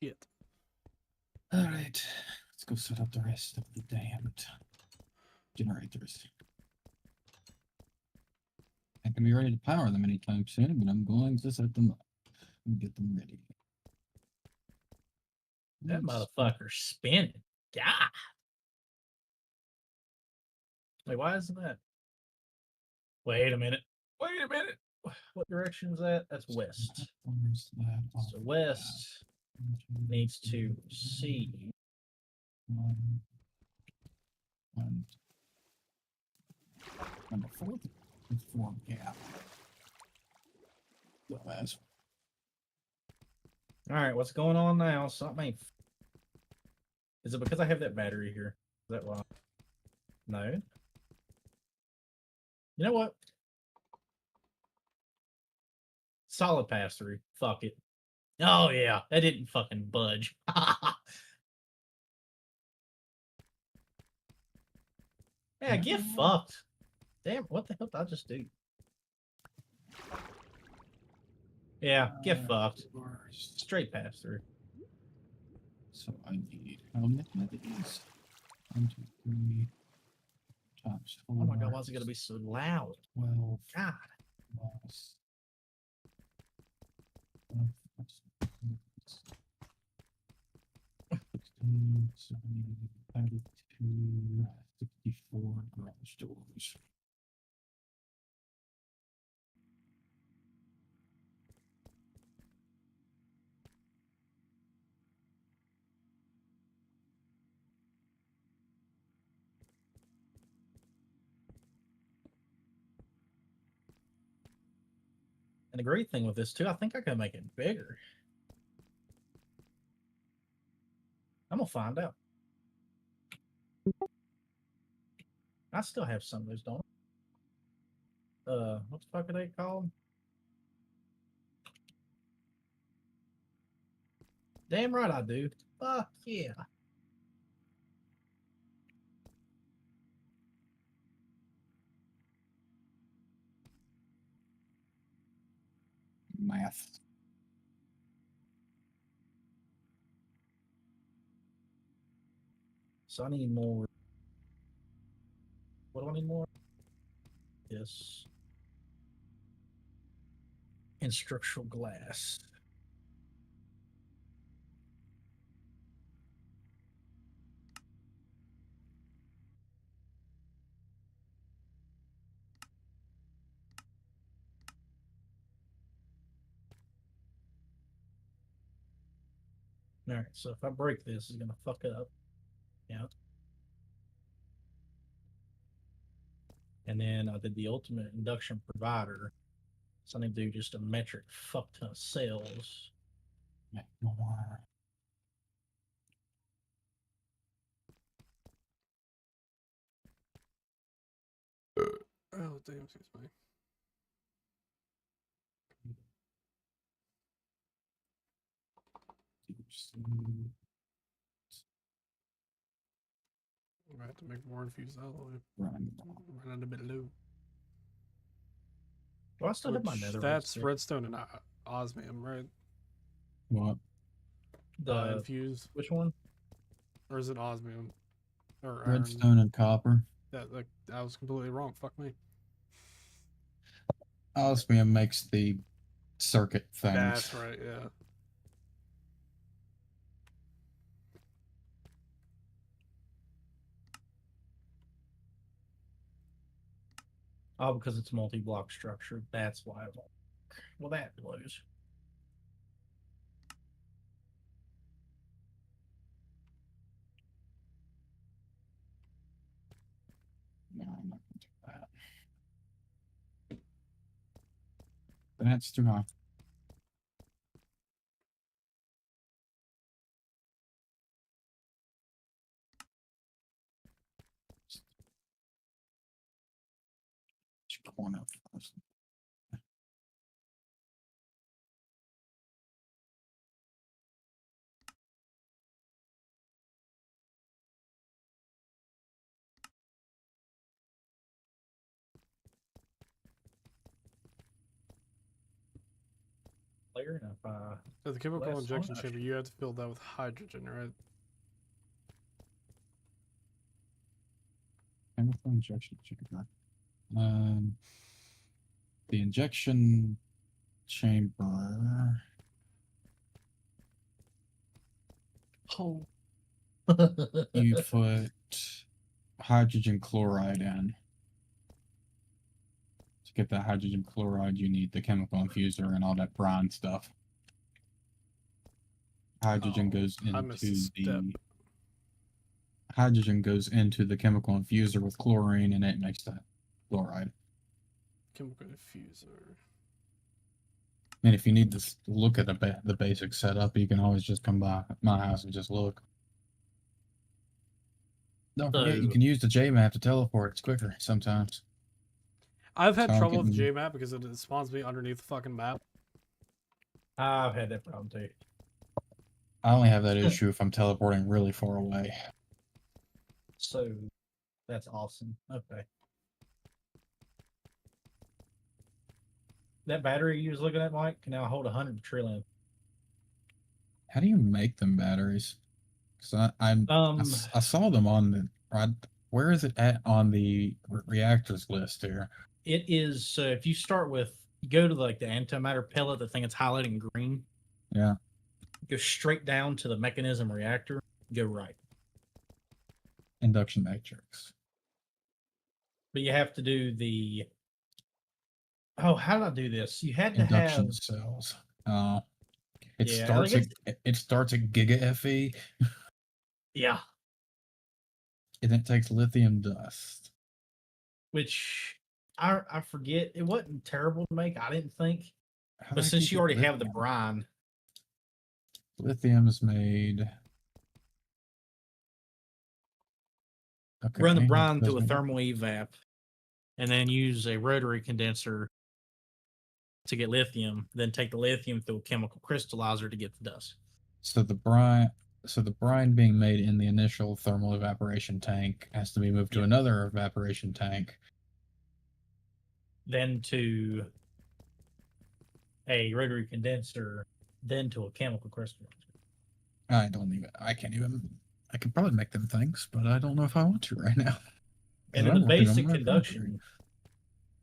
Shit. All right, let's go set up the rest of the damned generators. I can be ready to power them anytime soon, but I'm going to set them up and get them ready. That Let's- motherfucker's spinning. God. Wait, why isn't that? Wait a minute. Wait a minute. What direction is that? That's west. Where's that? So west needs to see. One, number 4, gap. Dumbass. All right, what's going on now? Something ain't. Is it because I have that battery here? Is that why? No. You know what? Solid pass through. Fuck it. Oh yeah, that didn't fucking budge. Yeah, get fucked. Damn, what the hell did I just do? Yeah, get fucked. Worst. Straight pass through. So I need how many of these? 1, 2, 3 times 4. Oh my god, why is it gonna be so loud? 12 God. plus 16, 70, 32, 64 garage doors. And the great thing with this too, I think I can make it bigger. I'm gonna find out. I still have some of those, don't I? What the fuck are they called? Damn right I do. Fuck yeah. Math. So I need more. What do I need more? Yes. And structural glass. All right, so if I break this, it's gonna fuck it up. Yeah. And then I did the ultimate induction provider. So I need to do just a metric fuck ton of cells. More. Oh, damn, excuse me. I have to make more infused alloy. Run. Running a bit low. Do I still have my Which, nether? that's redstone and osmium, right? What? The infused, which one? or is it osmium? Or iron? Redstone and copper. That I was completely wrong. Fuck me. Osmium makes the circuit things. That's right. Yeah. Oh, because it's multi-block structure. That's why. Well, that blows. No, I'm not going to do that. That's too high. Corner first. Clear enough. So the chemical Last injection one. chamber, you have to fill that with hydrogen, right? Chemical injection chamber. The injection chamber. Oh. You put hydrogen chloride in. To get that hydrogen chloride, you need the chemical infuser and all that brine stuff. Hydrogen Oh, goes I missed a into step. the hydrogen goes into the chemical infuser with chlorine, and it makes the chloride. Chemical infuser. And if you need to look at the basic setup, you can always just come by my house and just look. Don't forget, you So- can use the J map to teleport. It's quicker sometimes. I've had So I'm trouble with the getting- J map because it spawns me underneath the fucking map. I've had that problem too. I only have that issue if I'm teleporting really far away. So that's awesome. Okay. That battery you was looking at, Mike, can now hold 100 trillion. How do you make them batteries? Because I saw them on the. Where is it at on the reactors list here? It is so if you start with you go to like the antimatter pellet, the thing that's highlighting green, Yeah. go straight down to the mechanism reactor, go right. Induction matrix. But you have to do the oh, how did I do this? You had to Induction have cells. It Yeah, starts like it starts at giga FE, yeah, and it takes lithium dust. which I forget. It wasn't terrible to make, I didn't think. How But do I since keep you it already have the lithium? brine, Lithium is made. Okay. run the that brine tells through a me- thermal evap, and then use a rotary condenser to get lithium. Then take the lithium through a chemical crystallizer to get the dust. So the brine being made in the initial thermal evaporation tank has to be moved to Yep. another evaporation tank. Then to a rotary condenser, then to a chemical crystallizer. I can't even. I could probably make them things, but I don't know if I want to right now. 'Cause And in I'm the working on basic my conduction,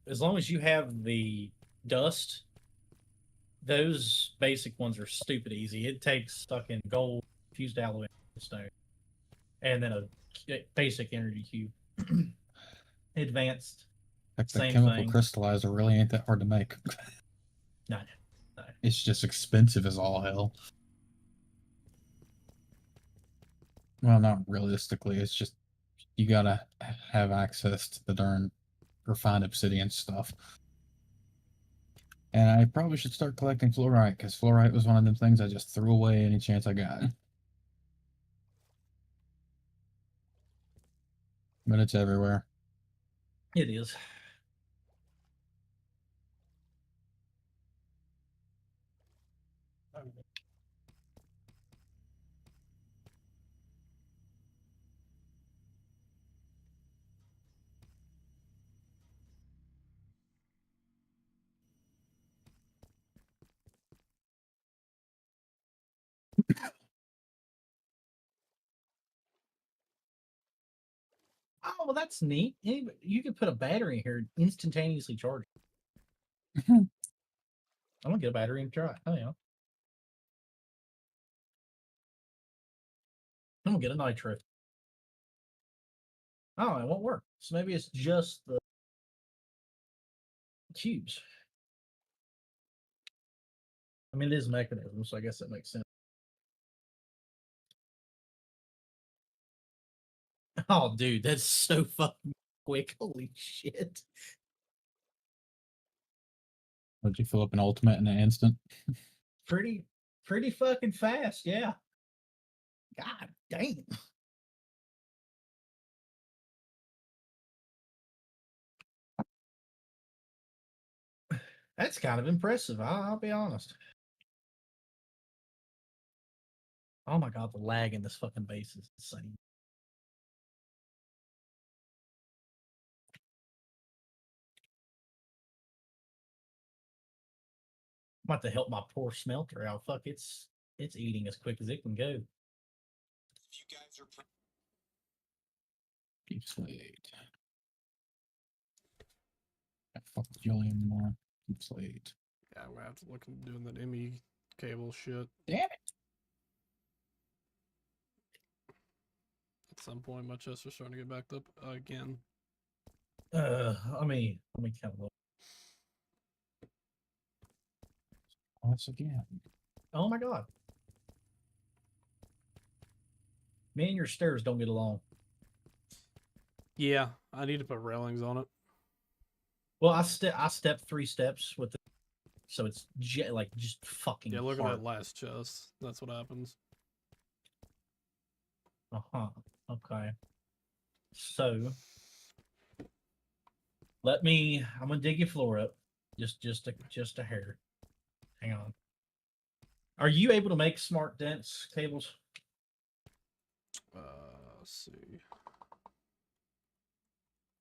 as long as you have the dust, those basic ones are stupid easy. It takes fucking gold, fused alloy, stone, and then a basic energy cube. Advanced, Like the same chemical thing. crystallizer really ain't that hard to make. No. It's just expensive as all hell. Well, not realistically. It's just you gotta have access to the darn refined obsidian stuff. And I probably should start collecting fluorite, because fluorite was one of them things I just threw away any chance I got. But it's everywhere. It is. Oh, well, that's neat. You can put a battery in here, instantaneously charge. I'm gonna get a battery and try it. Oh yeah. I'm gonna get a nitro. Oh, it won't work. So maybe it's just the cubes. I mean, it is a mechanism, so I guess that makes sense. Oh, dude, that's so fucking quick. Holy shit. Would you fill up an ultimate in an instant? Pretty fucking fast, yeah. God damn. That's kind of impressive. I'll be honest. Oh my god, the lag in this fucking base is insane. I'm about to help my poor smelter out. Fuck, it's eating as quick as it can go. Deep slate. I fuck with Julian anymore. Deep slate. Yeah, I'm gonna have to look into doing that ME cable shit Damn it. at some point. My chest are starting to get backed up again. Let me count up. Once again. Oh my god. Me and your stairs don't get along. Yeah, I need to put railings on it. Well, I step 3 steps with the, so it's like just fucking. Yeah, look at hard. that last chest. That's what happens. Uh-huh. Okay. So I'm gonna dig your floor up. Just a hair. Hang on. Are you able to make smart dense cables? Let's see.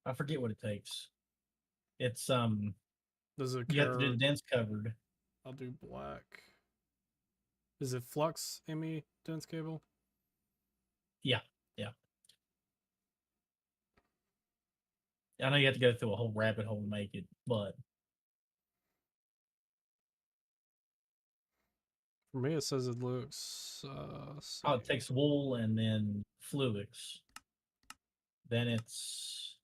I forget what it takes. It's Does it you have to do care? the dense covered. I'll do black. Is it flux ME dense cable? Yeah. I know you have to go through a whole rabbit hole to make it, but For me, it says it looks. oh, it takes wool and then fluix. Then it's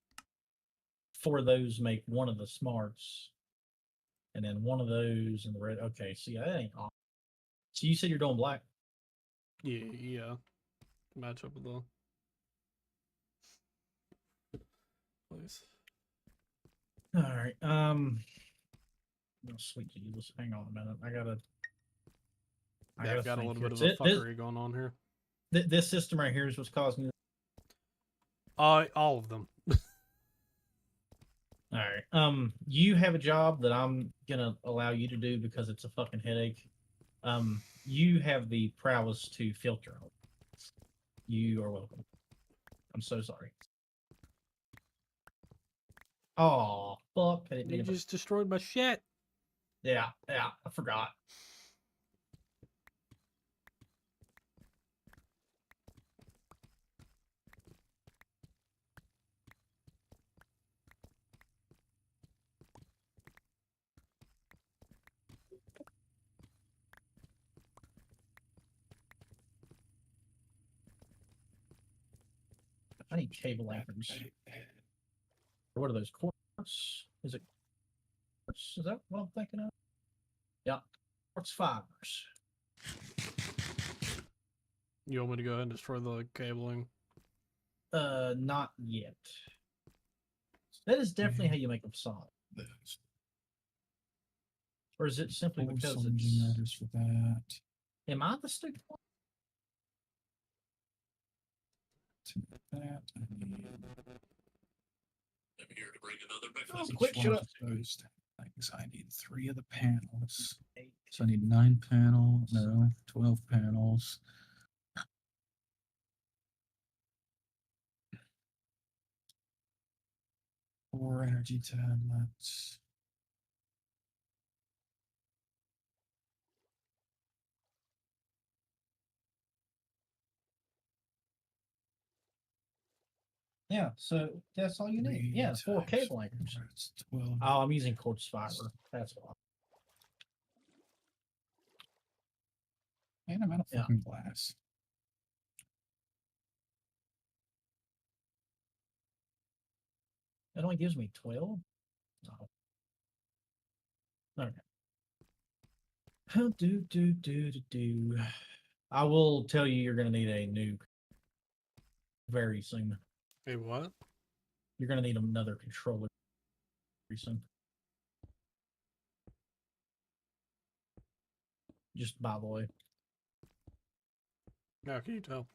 4 of those make one of the smarts, and then one of those and the red. Okay, see, that ain't off. So you said you're doing black. Yeah. Match up with the. Please. All right. Oh, sweet Jesus. Hang on a minute. I Yeah, gotta I've got a think little here. bit of a fuckery going on here. This system right here is what's causing me. All of them. All right. You have a job that I'm gonna allow you to do because it's a fucking headache. You have the prowess to filter. You are welcome. I'm so sorry. Oh, fuck. I didn't mean You to- just destroyed my shit. Yeah, I forgot. I need cable anchors. What are those quartz? Is it quartz? Is that what I'm thinking of? Yeah, quartz fibers. You want me to go ahead and destroy the cabling? Not yet. That is definitely how you make them solid. Those. Or is it simply Four because summon it's? generators for that. Am I the stupid one? To that, I need I'm here to bring another Oh, each quick, one shut of up. those things. I need 3 of the panels. So I need 9 panels. No, 12 panels. 4 energy tablets. Yeah, so that's all you need. 3 Yeah, 4 times cable anchors. 4, it's 12. Oh, I'm using quartz fiber. That's why. And I'm out of Yeah. fucking glass. It only gives me 12. Oh. Okay. Do. I will tell you, you're going to need a new very soon. Hey, what? You're going to need another controller very soon. Just by the way. How can you tell?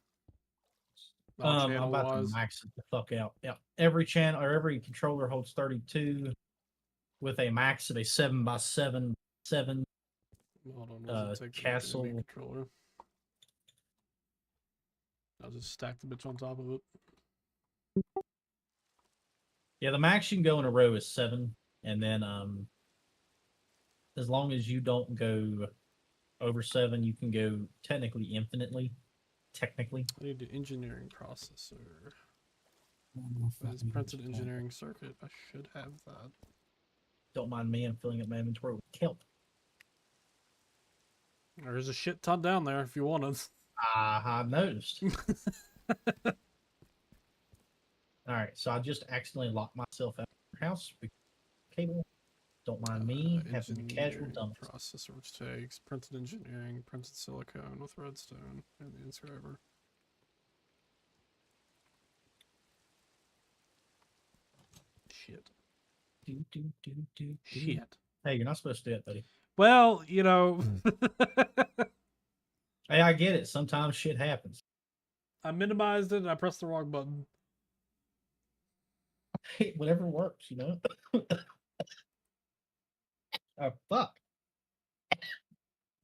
I'm Channel about to wise. max it the fuck out. Yeah. Every channel or every controller holds 32 with a max of a 7x7 Hold on, what does it take to make an castle. NB controller? I'll just stack the bitch on top of it. Yeah, the max you can go in a row is 7, and then as long as you don't go over 7, you can go technically infinitely. Technically. I need an engineering processor. I don't know if That that is means printed that. engineering circuit. I should have that. Don't mind me, I'm filling up my inventory with kelp. There's a shit ton down there if you want it. I noticed. Alright, so I just accidentally locked myself out of the house because of cable. Don't mind me having a casual Engineering dump. processor, which takes printed engineering, printed silicone with redstone, and the inscriber. Shit. Shit. Hey, you're not supposed to do that, buddy. Well, you know, Hey, I get it. Sometimes shit happens. I minimized it and I pressed the wrong button. Hey, whatever works, you know? Oh, fuck.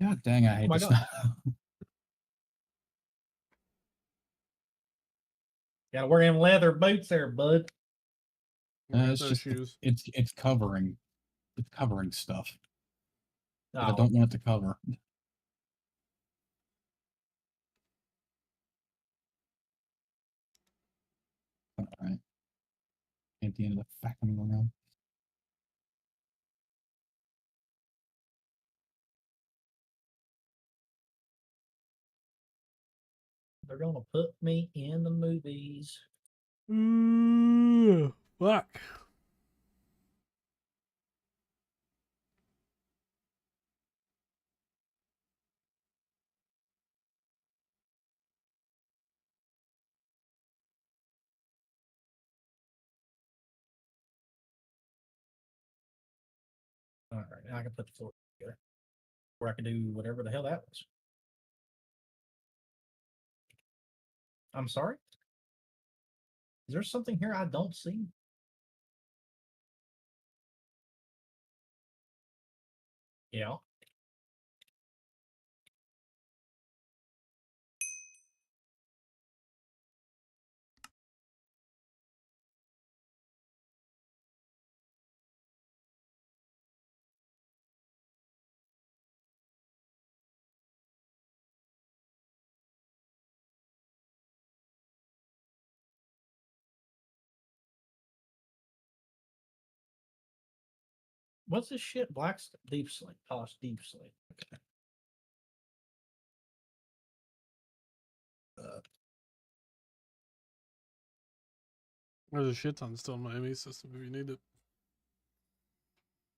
God dang, I hate my this God. stuff. Gotta wear them leather boots there, bud. It's Those just shoes. it's covering stuff that I Oh, don't want it to cover. All right, at the end of the fucking round. they're gonna put me in the movies. Fuck. All right, now I can put the floor together. Or I can do whatever the hell that was. I'm sorry? Is there something here I don't see? Yeah. What's this shit? Black deep slate, polished deep slate. Okay. There's a shit ton still in my ME system if you need it.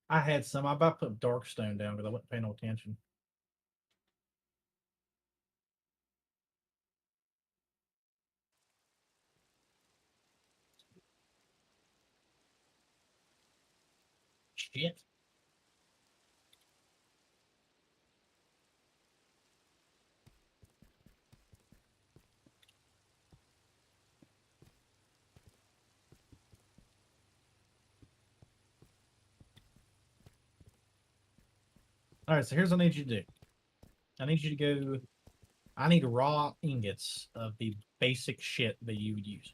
I had some. I about put dark stone down because I wasn't paying no attention. Shit. All right, so here's what I need you to do. I need you to go. I need raw ingots of the basic shit that you would use.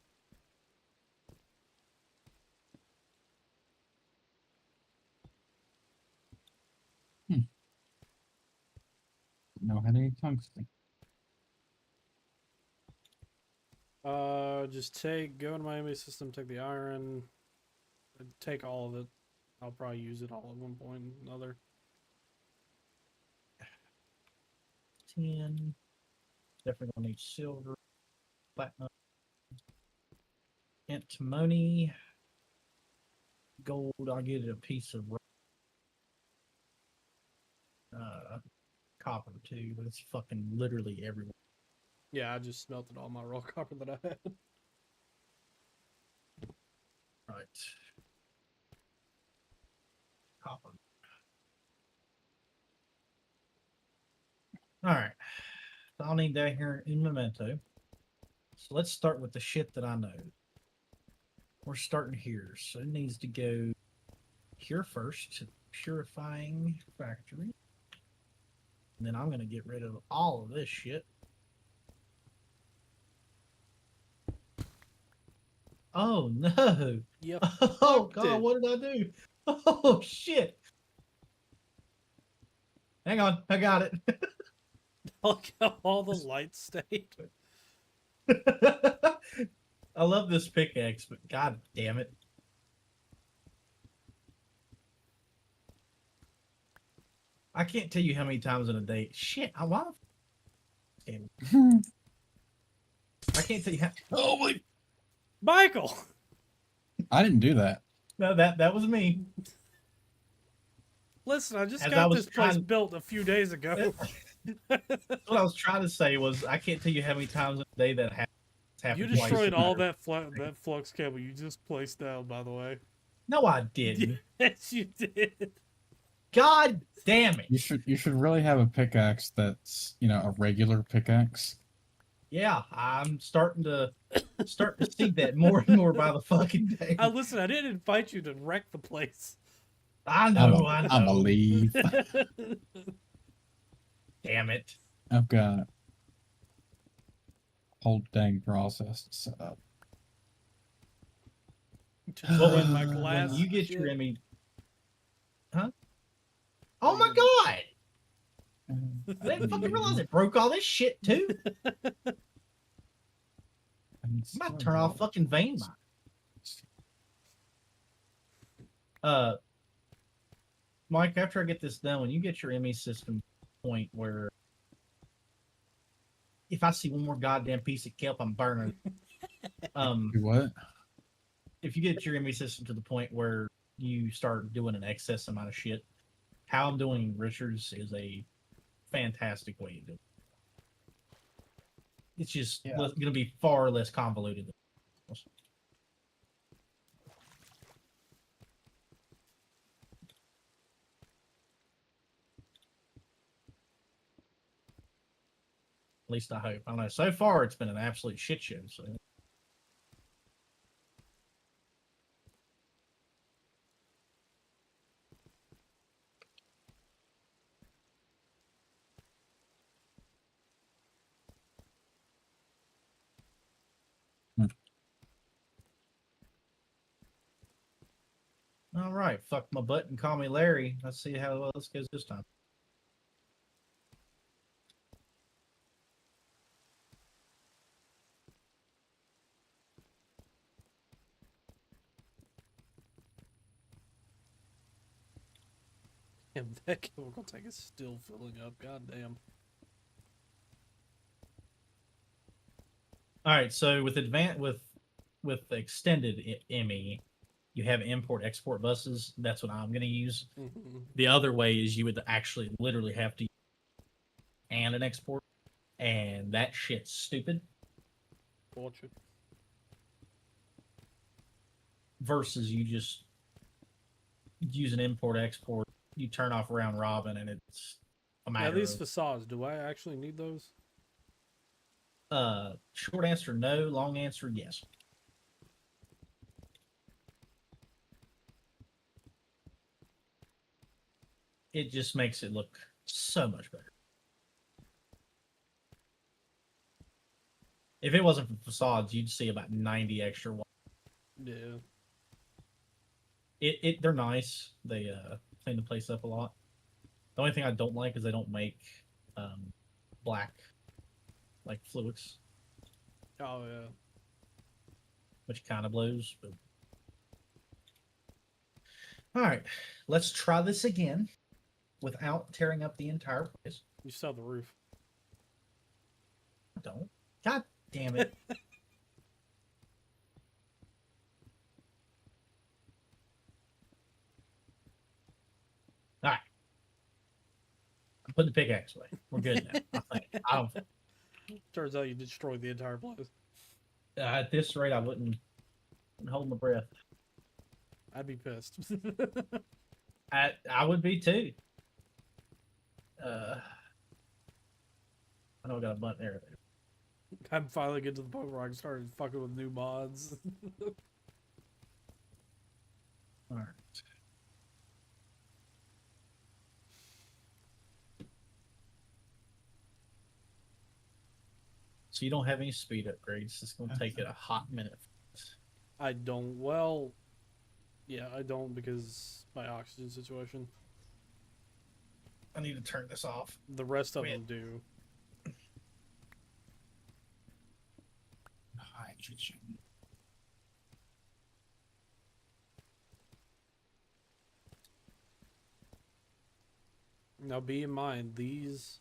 No headache tungsten. Just go into my ME system, take the iron, take all of it. I'll probably use it all at one point or another. 10. Definitely gonna need silver, platinum, antimony, gold. I'll get it a piece of copper too, but it's fucking literally everywhere. Yeah, I just smelted all my raw copper that I had. Right. Copper. All right. So I'll need that here in memento. So let's start with the shit that I know. We're starting here. So it needs to go here first to purifying factory. And then I'm going to get rid of all of this shit. Oh no. You Oh fucked god, it. what did I do? Oh shit. Hang on, I got it. Look how all the lights stayed. I love this pickaxe, but god damn it. I can't tell you how many times in a day. Shit, I want. I can't tell you how. Oh my! Michael! I didn't do that. No, that was me. Listen, I just As I got was this place trying- built a few days ago. What I was trying to say was I can't tell you how many times in a day that happens. You destroyed all that flux cable you just placed down, by the way. No, I didn't. Yes, you did. God damn it. You should really have a pickaxe that's, you know, a regular pickaxe. Yeah, I'm starting to see that more and more by the fucking day. Listen, I didn't invite you to wreck the place. I know. I believe. Damn it. I've got a whole dang process to set up. Just Well, when my when glass you get shit. your Emmy, huh? Oh my god! I didn't fucking realize it broke all this shit too. I'm about to turn off fucking vein mine. Mike, after I get this done, when you get your ME system point where if I see one more goddamn piece of kelp, I'm burning. Do what? If you get your ME system to the point where you start doing an excess amount of shit, how I'm doing Richards is a fantastic way to do it. It's just going to be far less convoluted. At least I hope. I don't know. So far, it's been an absolute shit show. So. All right, fuck my butt and call me Larry. Let's see how well this goes this time. Damn, that chemical tank is still filling up. God damn. All right, so with with extended ME, you have import export buses. That's what I'm going to use. Mm-hmm. The other way is you would actually literally have to use and an export, and that shit's stupid. Watch it. Versus you just use an import export, you turn off round robin, and it's a matter Now, these of facades, do I actually need those? short answer no, long answer yes. It just makes it look so much better. If it wasn't for facades, you'd see about 90 extra. Yeah. They're nice. They clean the place up a lot. The only thing I don't like is they don't make black like fluids, Oh, yeah. which kind of blows. But all right, let's try this again without tearing up the entire place. You saw the roof. Don't. God damn it. All right. I'm putting the pickaxe away. We're good now. I think. I don't think. Turns out you destroyed the entire place. At this rate, I wouldn't hold my breath. I'd be pissed. I would be too. I know I got a button there. I'm finally getting to the point where I started fucking with new mods. All right. So you don't have any speed upgrades. It's going to take it a hot minute. I don't. Well, yeah, I don't because my oxygen situation. I need to turn this off. The rest of Wait. them do. Hydrogen. Now, be in mind, these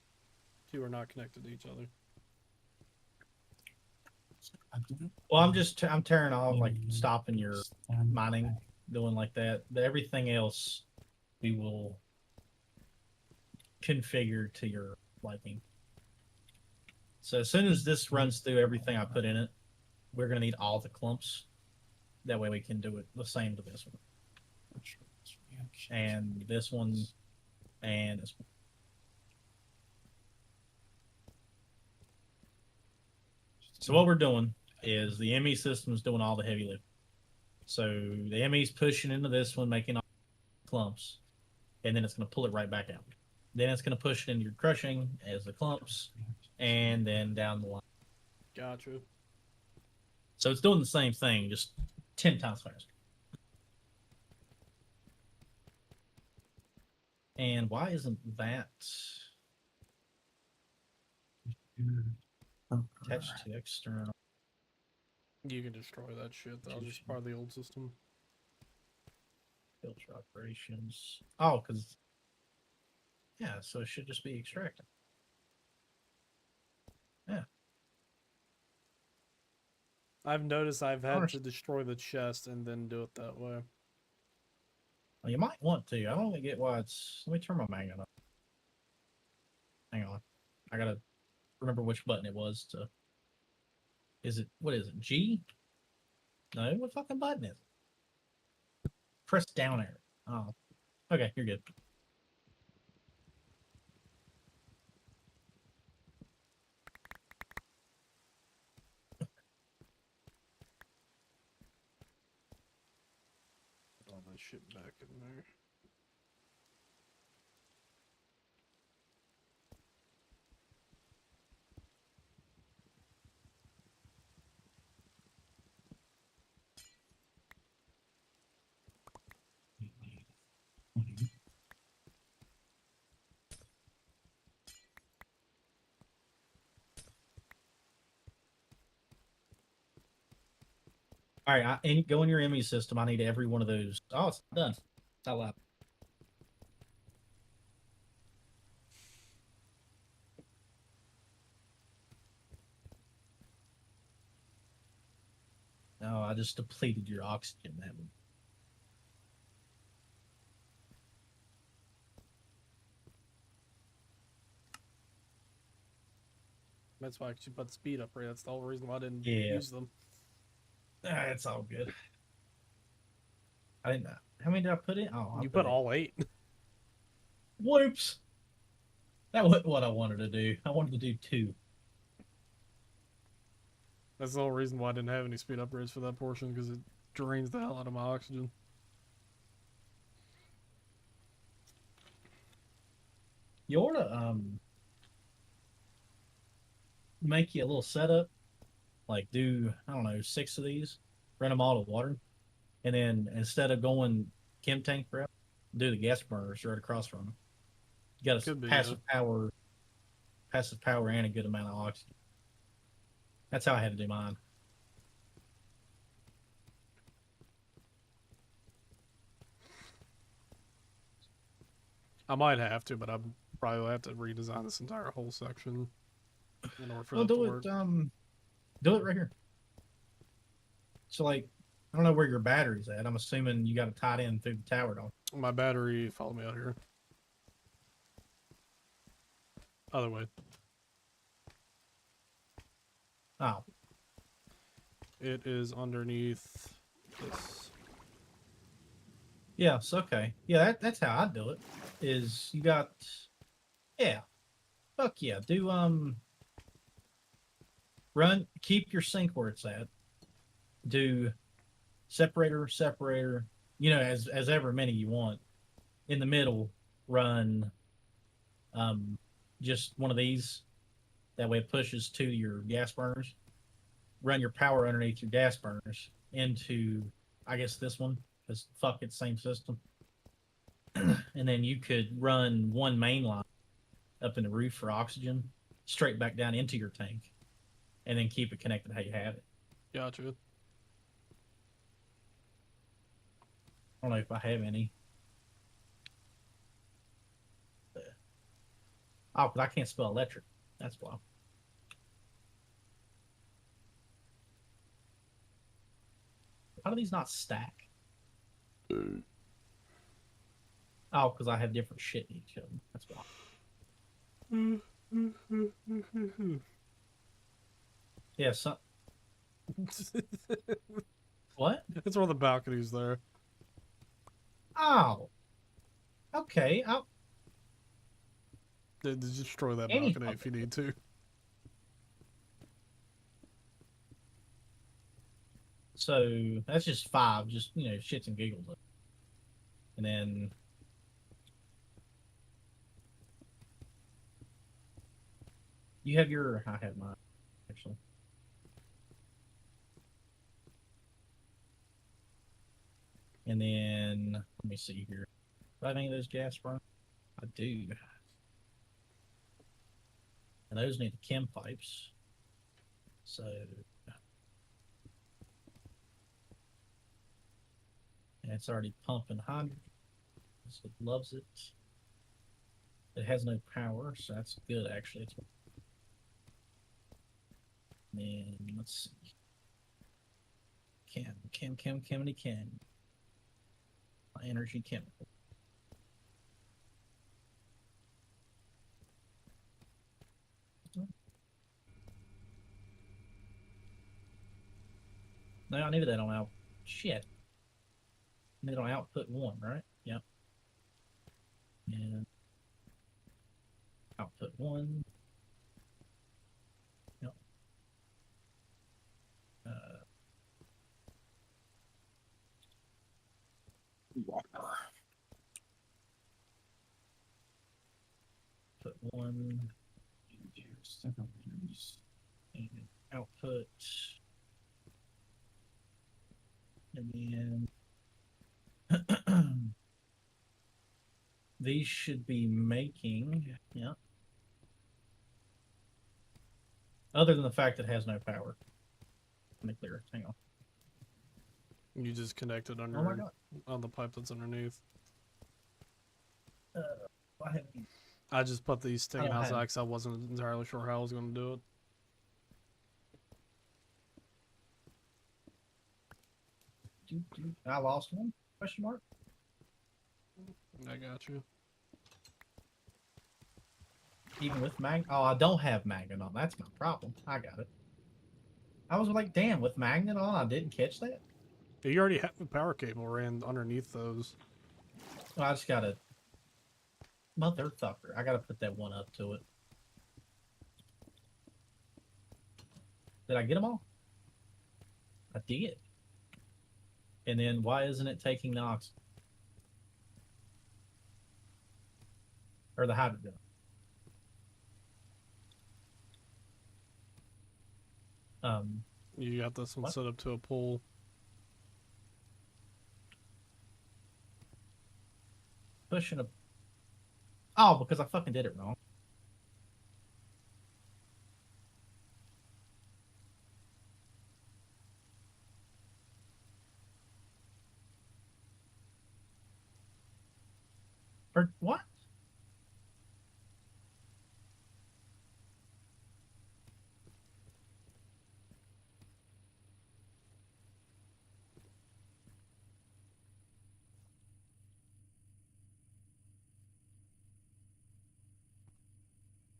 two are not connected to each other. Well, I'm tearing off, like stopping your mining, doing like that. Everything else we will configure to your liking. So as soon as this runs through everything I put in it, we're gonna need all the clumps. That way we can do it the same to this one. And this one and this one. So what we're doing is the ME system's doing all the heavy lifting. So the ME's pushing into this one, making all the clumps, and then it's going to pull it right back out. Then it's going to push it into your crushing as the clumps, and then down the line. Gotcha. So it's doing the same thing, just 10 times faster. And why isn't that attached to external? You can destroy that shit. That was just part of the old system. Filter operations. Oh, because yeah, so it should just be extracting. Yeah. I've noticed I've had Honest- to destroy the chest and then do it that way. Well, you might want to. I don't really get why it's. Let me turn my magnet up. Hang on. I gotta remember which button it was to. Is it, what is it? G? No, what fucking button is it? Press down arrow. Oh. Okay, you're good. Put all that shit back in there. All right, and go in your ME system. I need every one of those. Oh, it's done. It's not loud. No, I just depleted your oxygen. That one. That's why I actually put speed up, right? That's the whole reason why I didn't Yeah. use them. It's all good. I didn't know. How many did I put in? Oh, I You put it. all 8. Whoops. That wasn't what I wanted to do. I wanted to do 2. That's the whole reason why I didn't have any speed upgrades for that portion, because it drains the hell out of my oxygen. You ought to make you a little setup. Like do, I don't know, 6 of these, run them all to water, and then instead of going chem tank route, do the gas burners right across from them. You got a Could be, passive power and a good amount of oxygen. That's how I had to do mine. I might have to, but I'm probably have to redesign this entire whole section in order for Well, that to do work. it. Do it right here. So, like, I don't know where your battery's at. I'm assuming you got it tied in through the tower, don't you? My battery, follow me out here. Other way. Oh, It is underneath this. yes, okay. Yeah, that's how I do it. Is you got, yeah, fuck yeah. Do keep your sink where it's at. Do separator, separator, as ever many you want. In the middle, run just one of these. That way it pushes to your gas burners. Run your power underneath your gas burners into, I guess, this one, because fuck it's same system. And then you could run one main line up in the roof for oxygen, straight back down into your tank, and then keep it connected how you have it. Gotcha. I don't know if I have any. Oh, because I can't spell electric. That's why. How do these not stack? Oh, because I have different shit in each of them. That's why. Yeah, some. What? It's one of the balconies there. Oh. Okay. Destroy that Any balcony if you need to. So that's just 5, just shits and giggles. And then you have your. I have mine actually. And then let me see here. Do I have any of those gas burners? I do. And those need the chem pipes. So and it's already pumping hydrogen. So it loves it. It has no power, so that's good actually. And let's see. Chem. Energy chemical. No, I needed that on out. Shit. I need it on output 1, right? Yep. And output 1. Yep. Water. Put 1 and output, and then these should be making, yeah. Other than the fact that it has no power. Let me clear. Hang on. You just connect it Oh my god. on the pipe that's underneath. I have I just put these sticking don't have outside because I wasn't entirely sure how I was going to do it. I lost one? Question mark. I got you. Even with magnet? Oh, I don't have magnet on. That's my problem. I got it. I was like, damn, with magnet on, I didn't catch that. You already have the power cable ran underneath those. Well, I just gotta. Motherfucker. I gotta put that one up to it. Did I get them all? I did. And then why isn't it taking the oxygen? Or the hydrogen? You got this one What? set up to a pull. Pushing a. Oh, because I fucking did it wrong. Or what?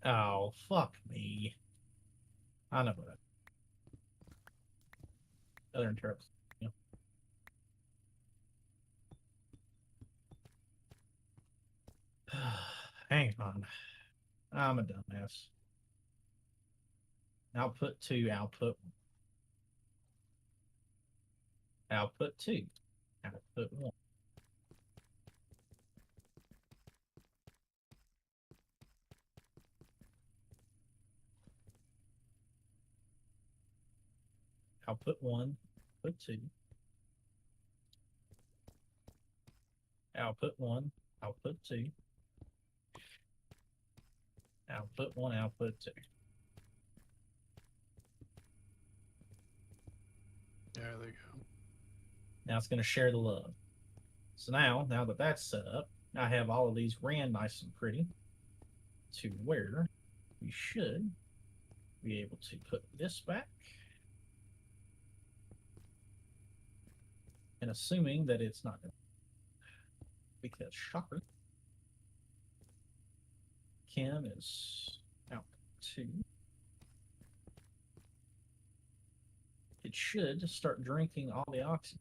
Oh, fuck me. I know what. Other interrupts. Yeah. Hang on. I'm a dumbass. Output 2, output 1. Output 2, output 1. Output 1, output 2. Output 1, output 2. Output 1, output 2. There they go. Now it's going to share the love. So now that that's set up, I have all of these ran nice and pretty to where we should be able to put this back. And assuming that it's not going to, because shocker, Kim is out 2. It should start drinking all the oxygen.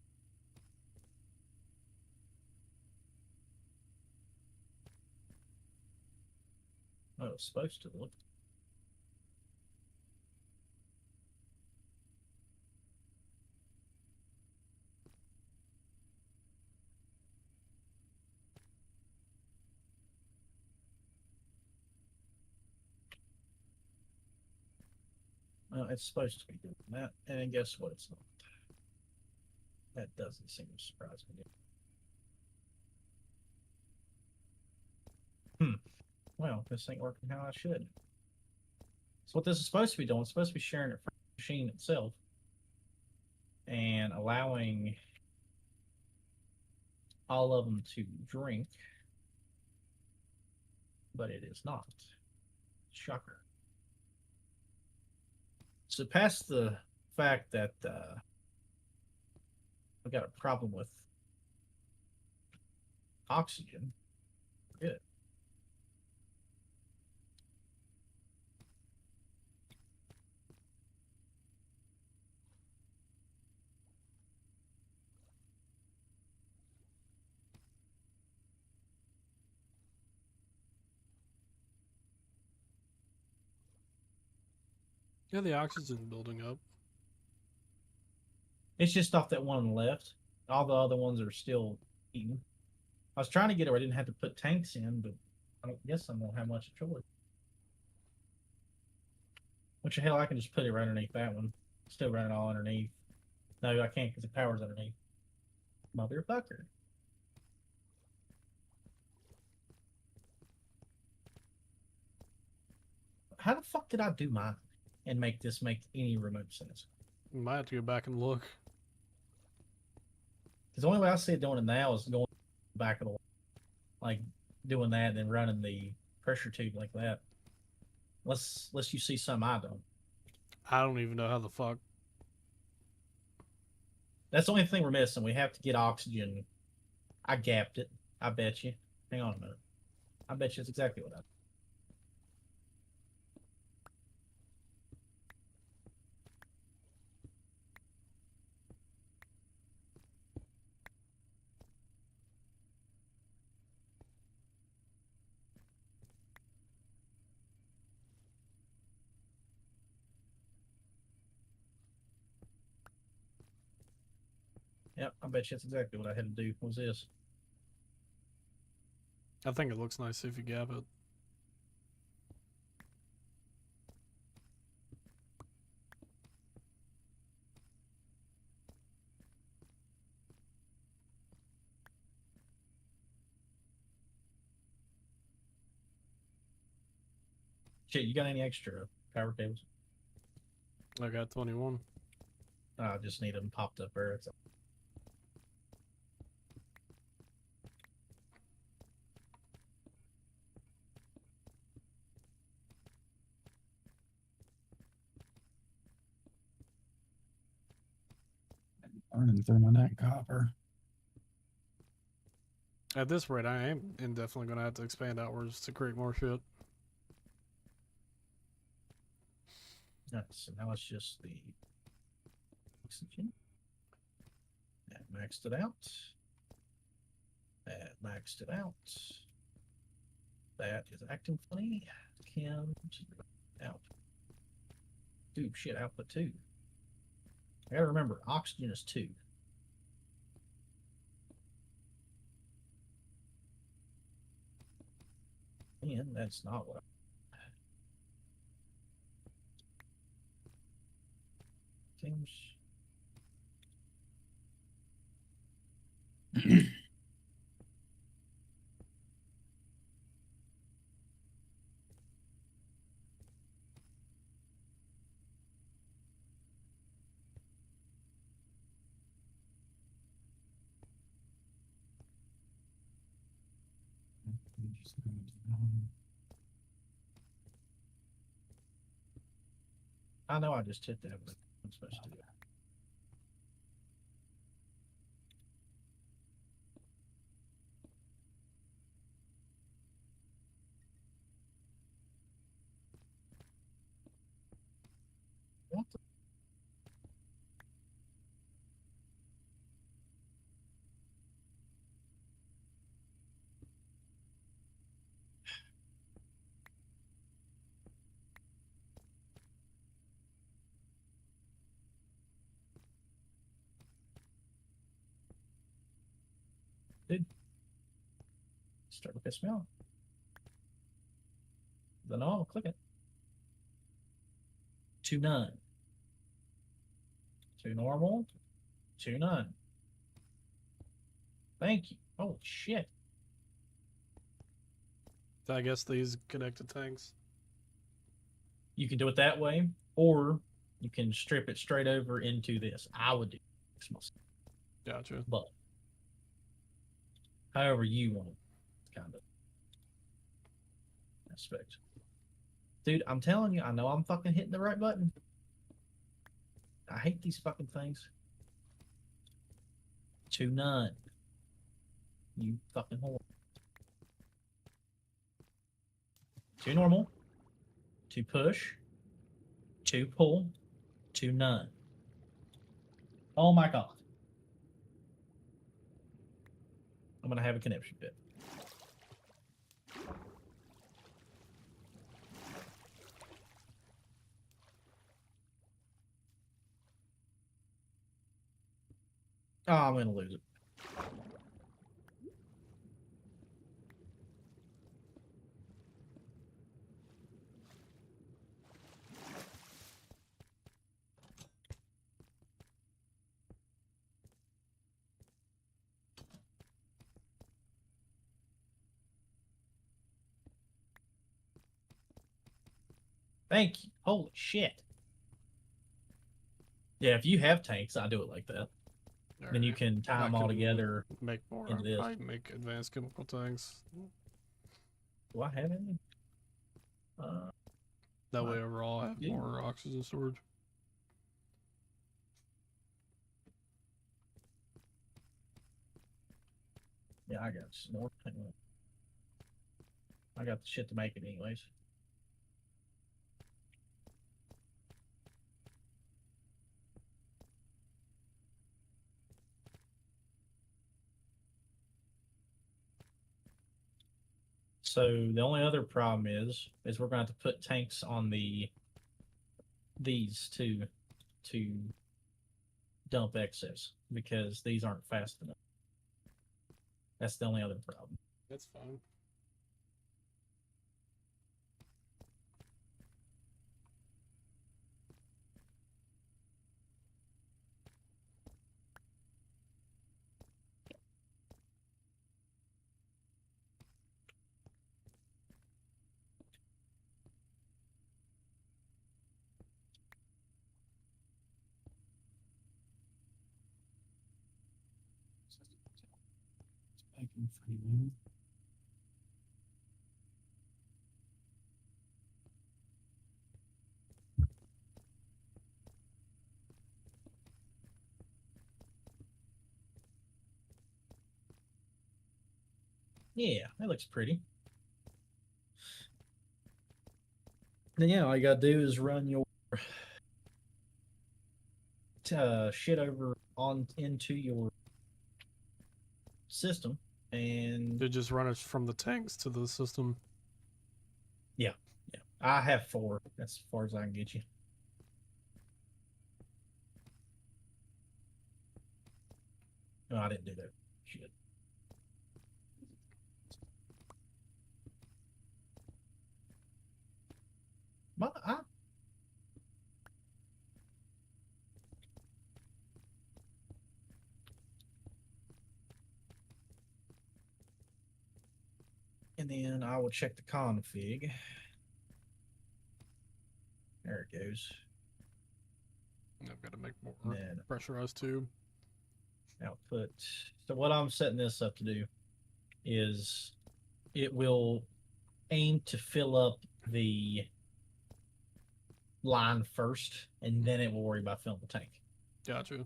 Oh, it's supposed to look. Well, it's supposed to be doing that, and guess what? It's not. That doesn't seem to surprise me. Well, this ain't working how I should. So what this is supposed to be doing, it's supposed to be sharing it from the machine itself and allowing all of them to drink, but it is not. Shocker. So past the fact that I've got a problem with oxygen, good. Yeah, the oxygen's building up. It's just off that one on the left. All the other ones are still eating. I was trying to get it where I didn't have to put tanks in, but I don't guess I won't have much choice. Which the hell, I can just put it right underneath that one. Still run it all underneath. No, I can't because the power's underneath. Motherfucker. How the fuck did I do mine and make this make any remote sense? You might have to go back and look. Because the only way I see it doing it now is going back of the, like doing that and then running the pressure tube like that. Unless you see some I don't. I don't even know how the fuck. That's the only thing we're missing. We have to get oxygen. I gapped it. I bet you. Hang on a minute. I bet you it's exactly what I did. Yep, I bet you that's exactly what I had to do. Was this? I think it looks nice if you gap it. Shit, you got any extra power cables? I got 21. I just need them popped up there. Burning through my neck copper. At this rate, I am indefinitely going to have to expand outwards to create more shit. Alright, so now it's just the oxygen. That maxed it out. That maxed it out. That is acting funny. Kim out. Dude, shit, output 2. I gotta remember, oxygen is 2. And that's not what seems. I know I just hit that, but I'm supposed to do it. What the? Dude, start to piss me off. Then I'll click it. 2 none. 2 normal. 2 none. Thank you. Holy shit. I guess these connected tanks. You can do it that way, or you can strip it straight over into this. I would do this myself, Gotcha. but however you want it, kind of aspect. Dude, I'm telling you, I know I'm fucking hitting the right button. I hate these fucking things. 2 none. You fucking whore. 2 normal. 2 push. 2 pull. 2 none. Oh my god. I'm gonna have a connection bit. Oh, I'm gonna lose it. Thank you. Holy shit. Yeah, if you have tanks, I do it like that. Then you can tie them all together. Make more. into this. Probably make advanced chemical tanks. Do I have any? That way, overall, I have Yeah. more oxygen storage. Yeah, I got snort. I got the shit to make it anyways. So the only other problem is we're going to have to put tanks on these to dump excess because these aren't fast enough. That's the only other problem. That's fine. Yeah, that looks pretty. Then yeah, all you gotta do is run your shit over on into your system, and You just run it from the tanks to the system. yeah, I have 4. That's as far as I can get you. No, I didn't do that. Shit. I, and then I will check the config. There it goes. I've got to make more And then pressurized tube. output. So what I'm setting this up to do is it will aim to fill up the line first, and then it will worry about filling the tank. Gotcha.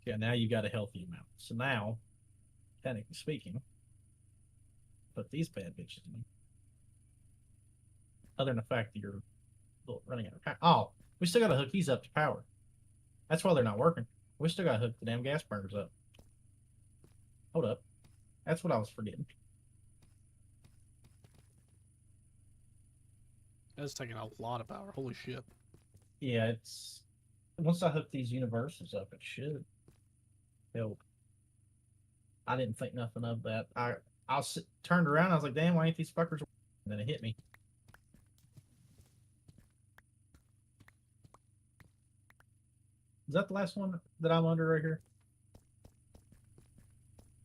Yeah, now you got a healthy amount. So now, technically speaking, put these bad bitches in. Other than the fact that you're running out of power. Oh, we still got to hook these up to power. That's why they're not working. We still got to hook the damn gas burners up. Hold up. That's what I was forgetting. That's taking a lot of power. Holy shit. Yeah, it's once I hook these universals up, it should help. I didn't think nothing of that. I turned around. I was like, "Damn, why ain't these fuckers?" working? And then it hit me. Is that the last one that I'm under right here?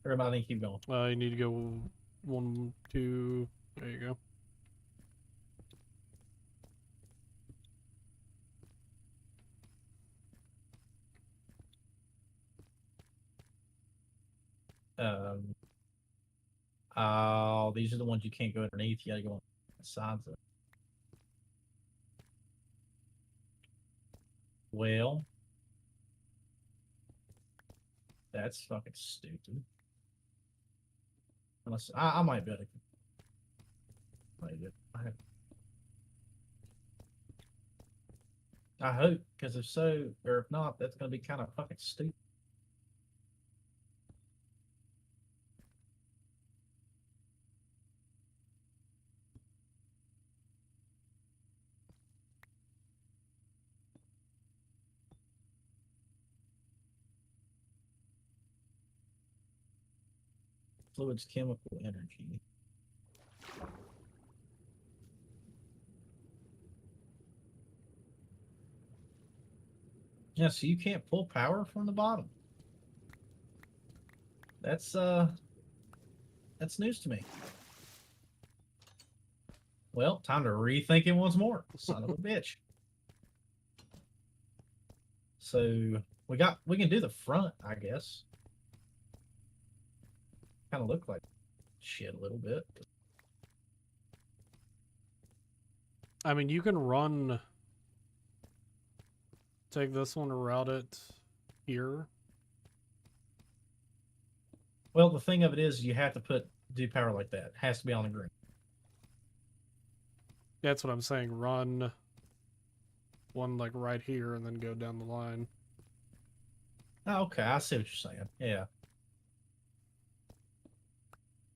Or am I need to keep going? You need to go 1, 2. There you go. Oh, these are the ones you can't go underneath. You gotta go on the sides of it. Well, that's fucking stupid. Unless I might be able to. I hope, because if so, or if not, that's gonna be kind of fucking stupid. Fluids, chemical, energy. Yeah, so you can't pull power from the bottom. That's news to me. Well, time to rethink it once more. Son of a bitch. So we can do the front, I guess. Kind of look like shit a little bit. I mean, you can take this one and route it here. Well, the thing of it is, you have to do power like that. It has to be on the green. That's what I'm saying. Run one like right here and then go down the line. Oh, okay, I see what you're saying. Yeah.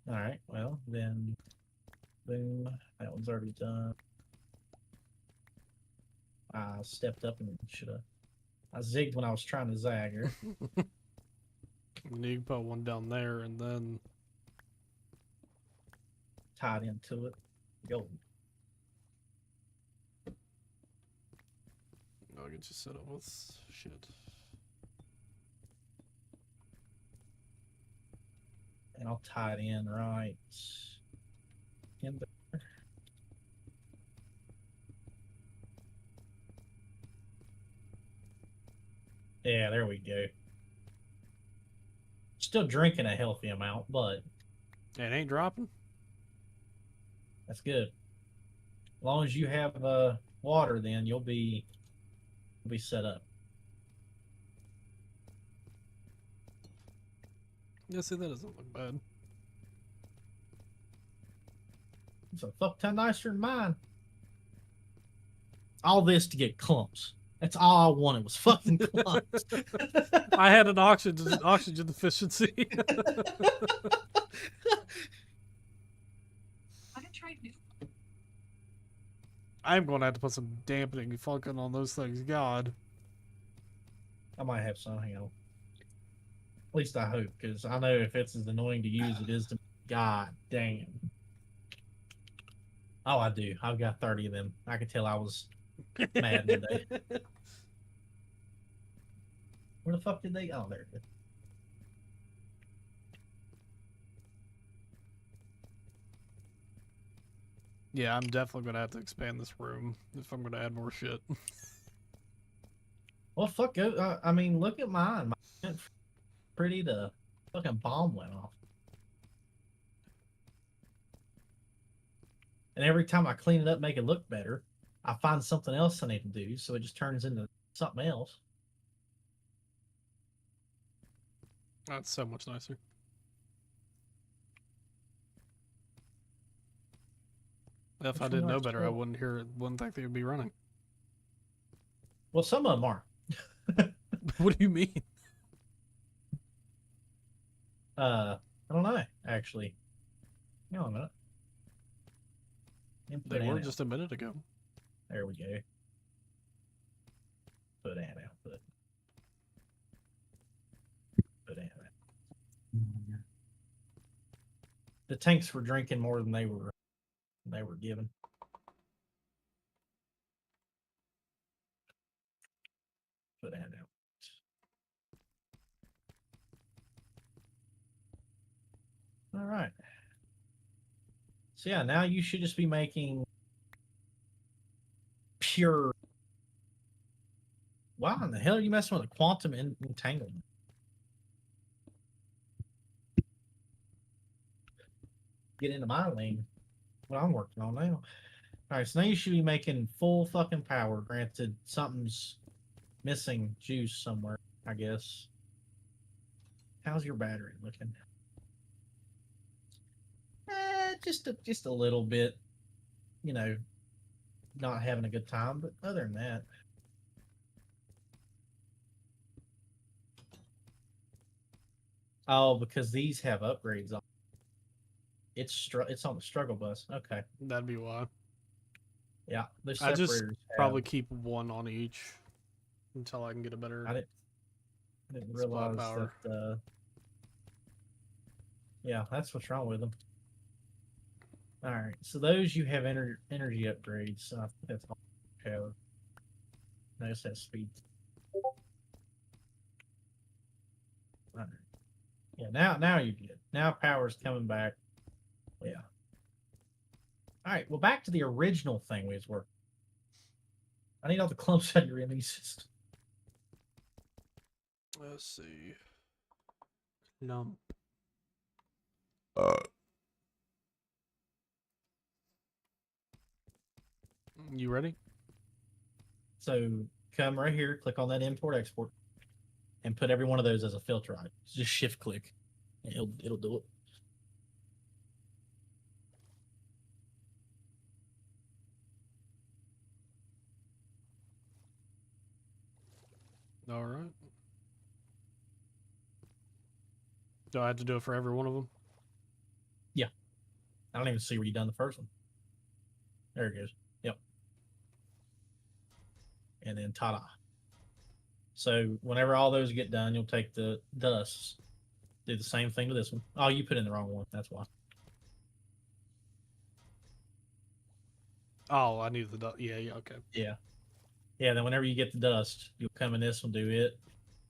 All right. Well, then, boom. That one's already done. I stepped up and should have. I zigged when I was trying to zag her. And you can put one down there and then Tied into it. Go. I'll get you set up with shit. And I'll tie it in right in there. Yeah, there we go. Still drinking a healthy amount, but It ain't dropping. that's good. As long as you have water, then you'll be set up. Yeah, see, that doesn't look bad. It's a fuck ton nicer than mine. All this to get clumps. That's all I wanted was fucking clumps. I had an oxygen deficiency. I'm going to have to put some dampening fucking on those things. God. I might have some. Hang on. At least I hope, because I know if it's as annoying to use it is to. God damn. Oh, I do. I've got 30 of them. I could tell I was mad today. Where the fuck did they? Oh, there it is. Yeah, I'm definitely going to have to expand this room if I'm going to add more shit. Well, fuck it. I mean, look at mine. Mine went pretty to fucking bomb went off. And every time I clean it up, make it look better, I find something else I need to do, so it just turns into something else. That's so much nicer. If I Which didn't one know do I better, I scroll? wouldn't think they would be running. Well, some of them are. What do you mean? I don't know, actually. Hang on a minute. Input They and were output. just a minute ago. There we go. Put and output. Put and output. The tanks were drinking more than they were given. Put and output. All right. So yeah, now you should just be making pure. Why in the hell are you messing with a quantum entanglement? Get into my lane. What I'm working on now. All right, so now you should be making full fucking power. Granted, something's missing juice somewhere, I guess. How's your battery looking? Just a little bit. You know, not having a good time, but other than that. Oh, because these have upgrades on. It's on the struggle bus. Okay, That'd be why. yeah, the I just separators probably have. keep one on each until I can get a better I didn't spot realize power. that. Yeah, that's what's wrong with them. All right, so those you have energy upgrades. So I think that's all you have. Notice that speed. All right. Yeah, now you're good. Now power's coming back. Yeah. All right. Well, back to the original thing we was working. I need all the clumps out of your enemy system. Let's see. Lump. You ready? So come right here, click on that import export, and put every one of those as a filter on it. Just shift click, and it'll do it. All right. Do I have to do it for every one of them? I don't even see where you done the first one. There it goes. Yep. And then ta-da. So whenever all those get done, you'll take the dusts, do the same thing to this one. Oh, you put in the wrong one. That's why. Oh, I need the yeah, okay. Yeah. Yeah, then whenever you get the dust, you'll come in this one, do it.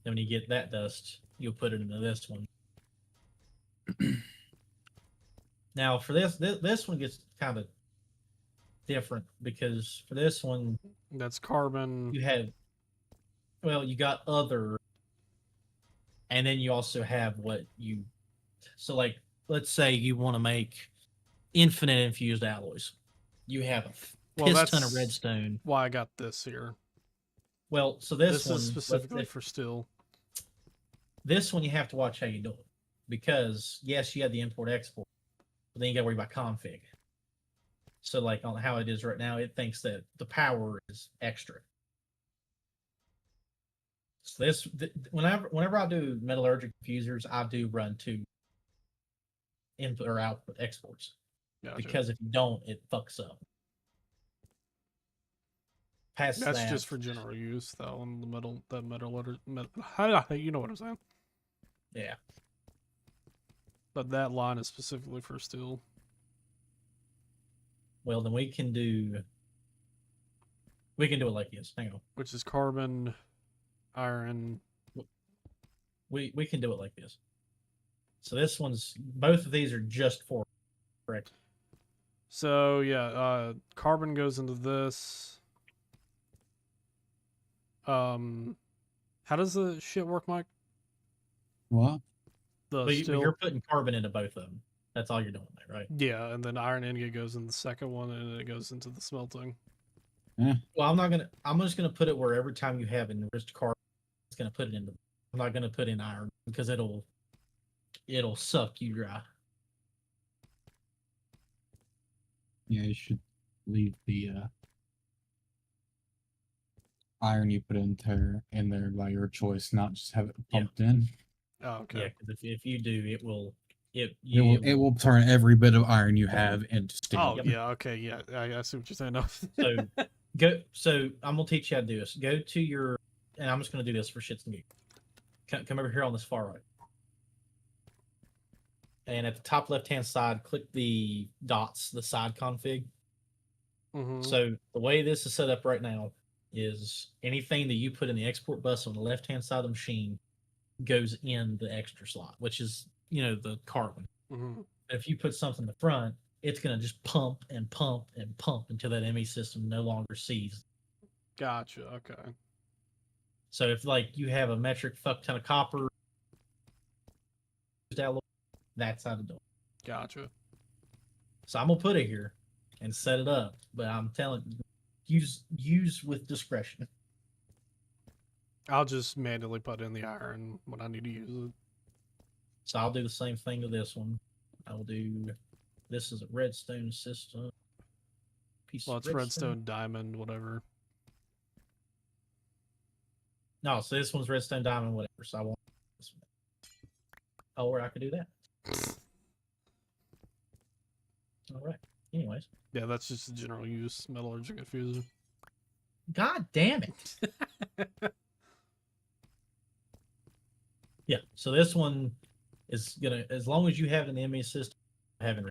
Then when you get that dust, you'll put it into this one. Now for this one gets kind of different because for this one That's carbon. you have, well, you got other, and then you also have what you, so like let's say you want to make infinite infused alloys. You have a Well, piss ton that's of redstone. why I got this here. Well, so this This one is specifically for steel. this one you have to watch how you do it because yes, you have the import export, but then you got to worry about config. So like on how it is right now, it thinks that the power is extra. So whenever I do metallurgic fusers, I do run 2 input or output exports Gotcha. because if you don't, it fucks up. Past That's that, just for general use, though. On the you know what I'm saying. yeah. But that line is specifically for steel. Well, then we can do it like this. Hang on. Which is carbon, iron. We can do it like this. So this one's both of these are just for correct. So yeah, carbon goes into this. How does the shit work, Mike? What? The But steel. you're putting carbon into both of them. That's all you're doing there, right? Yeah, and then iron ingot goes in the second one, and it goes into the smelting. Well, I'm just gonna put it where every time you have enriched carbon, it's gonna put it into. I'm not gonna put in iron because it'll suck you dry. Yeah, you should leave the iron you put in there by your choice, not just have it pumped in. Oh, okay. Yeah, because if you do, it will It will turn every bit of iron you have into steel. Oh, yeah, okay, yeah. I see what you're saying now. So I'm gonna teach you how to do this. Go to your, and I'm just gonna do this for shits and giggles. Come over here on this far right, and at the top left hand side, click the dots, the side config. Mm-hmm. So the way this is set up right now is anything that you put in the export bus on the left hand side of the machine goes in the extra slot, which is the carbon. Mm-hmm. If you put something in the front, it's going to just pump and pump and pump until that ME system no longer sees. Gotcha. Okay. So if you have a metric fuck ton of copper, that's how to do it. Gotcha. So I'm gonna put it here and set it up, but I'm telling you, use with discretion. I'll just manually put in the iron when I need to use it. So I'll do the same thing to this one. I'll do this is a redstone system. Well, it's redstone, diamond, whatever. No, so this one's redstone, diamond, whatever. So I want this one. Oh, or I could do that. All right. Anyways. Yeah, that's just a general use metallurgic fuser. God damn it. Yeah, so this one is gonna, as long as you have an ME system, having.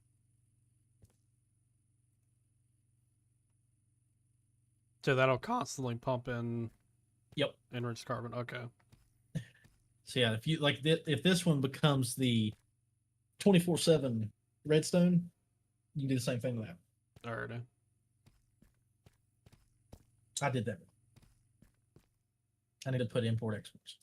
So that'll constantly pump in. Yep. Enriched carbon. Okay. So yeah, if you if this one becomes the 24/7 redstone, you can do the same thing with that. Alrighty. I did that. I need to put import exports.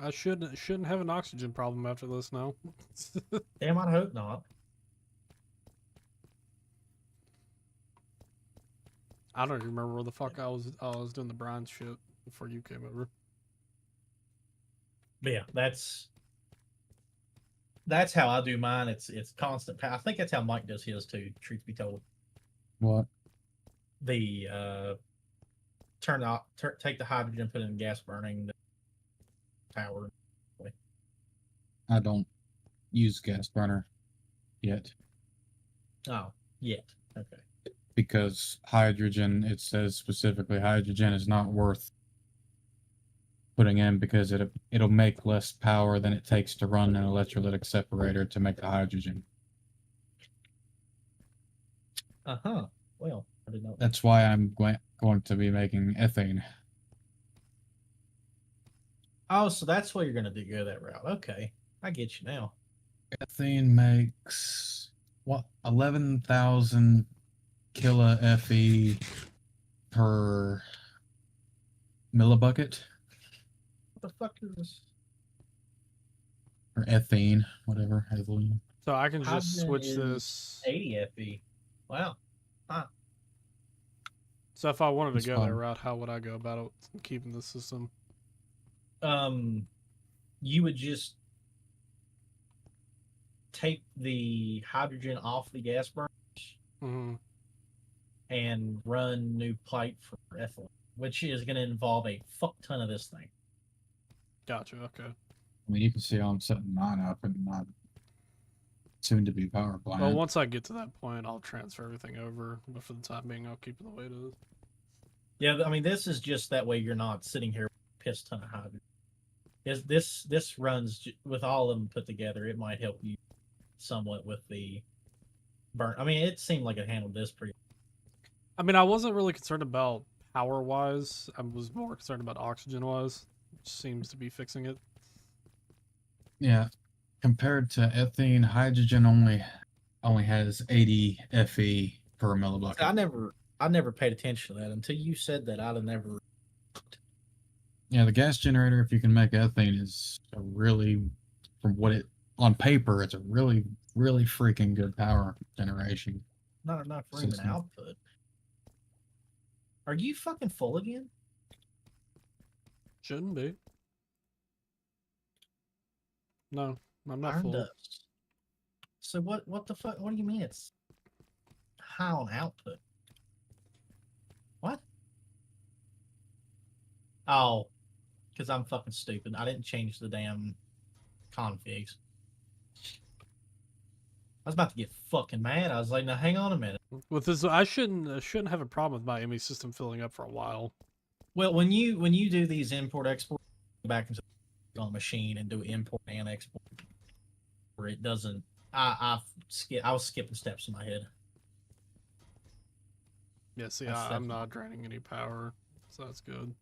I shouldn't have an oxygen problem after this now. Damn, I hope not. I don't even remember where the fuck I was doing the brine shit before you came over. But yeah, that's how I do mine. It's constant. I think that's how Mike does his too. Truth be told, What? the take the hydrogen, put it in gas burning, the power. I don't use gas burner yet Oh, yet. Okay. because hydrogen, it says specifically hydrogen is not worth putting in because it'll make less power than it takes to run an electrolytic separator to make the hydrogen. Uh-huh. Well, I didn't know. That's why I'm going to be making ethane. Oh, so that's what you're gonna do. Go that route. Okay, I get you now. Ethane makes what 11,000 kilo Fe per millibucket What the fuck is this? or ethane, whatever. Ethylene. So I can just Hydrogen switch is this. 80 Fe. Wow. So if I wanted to It's go fine. that route, how would I go about it keeping the system? You would just take the hydrogen off the gas burner Mm-hmm. and run new pipe for ethylene, which is going to involve a fuck ton of this thing. Gotcha. Okay. I mean, you can see how I'm setting mine up in my soon-to-be power plant. Well, once I get to that point, I'll transfer everything over. But for the time being, I'll keep it the way it is. Yeah, I mean, this is just that way you're not sitting here with a piss ton of hydrogen. This runs with all of them put together. It might help you somewhat with the burn. I mean, it seemed like it handled this pretty. I mean, I wasn't really concerned about power-wise. I was more concerned about oxygen-wise, which seems to be fixing it. Yeah, compared to ethene, hydrogen only has 80 Fe per millibucket. I never paid attention to that until you said that. I'd have never. Yeah, the gas generator, if you can make ethane, is a really, from what it on paper, it's a really, really freaking good power generation. Not enough room and System. output. Are you fucking full again? Shouldn't be. No, I'm not Iron full. dust. So what the fuck? What do you mean it's high on output? What? Oh, because I'm fucking stupid. I didn't change the damn configs. I was about to get fucking mad. I was like, now hang on a minute. With this, I shouldn't have a problem with my ME system filling up for a while. Well, when you do these import export, go back into on the machine and do import and export, where it doesn't. I was skipping steps in my head. Yeah, see, That's I'm definitely- not draining any power, so that's good.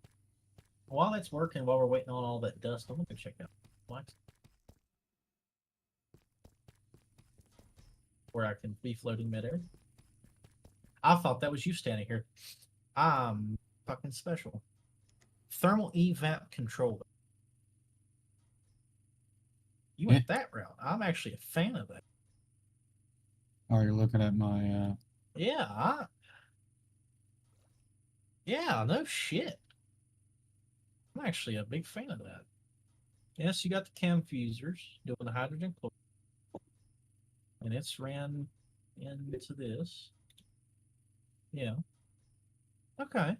While that's working, while we're waiting on all that dust, I'm gonna check out Flex. Where I can be floating midair. I thought that was you standing here. I'm fucking special. Thermal evap controller. You went that route. I'm actually a fan of that. Oh, you're looking at my Yeah, yeah, no shit. I'm actually a big fan of that. Yes, you got the cam fusers doing the hydrogen chloride. And it's ran into this. Yeah. Okay.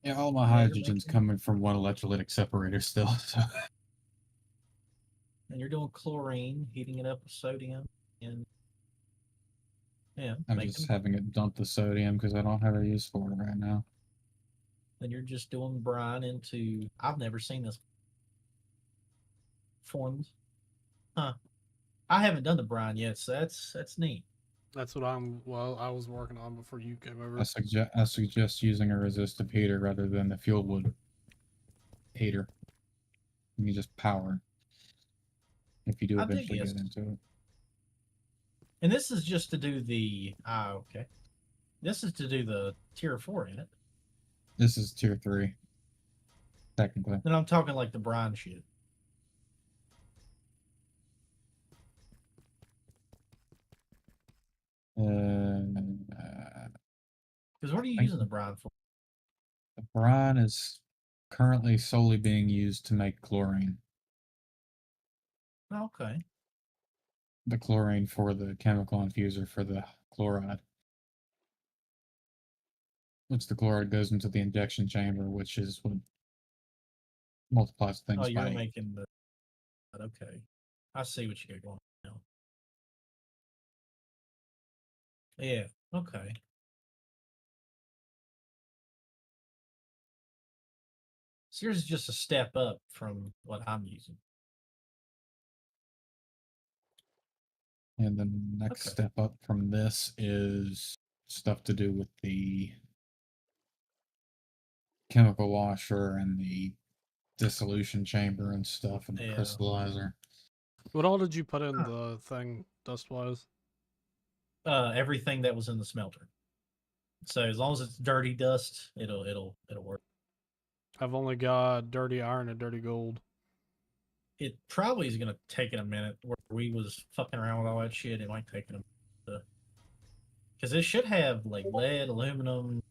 yeah, all my Yeah, you're hydrogen's making- coming from one electrolytic separator still. So. And you're doing chlorine, heating it up with sodium, and yeah, I'm making- just having it dump the sodium because I don't have a use for it right now. then you're just doing brine into. I've never seen this forms. Huh. I haven't done the brine yet, so that's neat. That's what I was working on before you came over. I suggest using a resistive heater rather than the fuel wood heater. You can just power if you do I dig eventually yes. get into it. And this is just to do the okay. This is to do the tier 4 in it. This is tier 3, technically. Then I'm talking like the brine shit. Because what are you Thank using the brine for? The brine is currently solely being used to make chlorine. Okay. The chlorine for the chemical infuser for the chloride. Which the chloride goes into the injection chamber, which is what multiplies things Oh, you're by 8. making the. Okay. I see what you got going on now. Yeah. Okay. So yours is just a step up from what I'm using. And the next Okay. step up from this is stuff to do with the chemical washer and the dissolution chamber and stuff and the Yeah. crystallizer. What all did you put in Huh. the thing dust-wise? Everything that was in the smelter. So as long as it's dirty dust, it'll work. I've only got dirty iron and dirty gold. It probably is gonna take it a minute. Where we was fucking around with all that shit, it might take it a minute. Because it should have like lead, aluminum.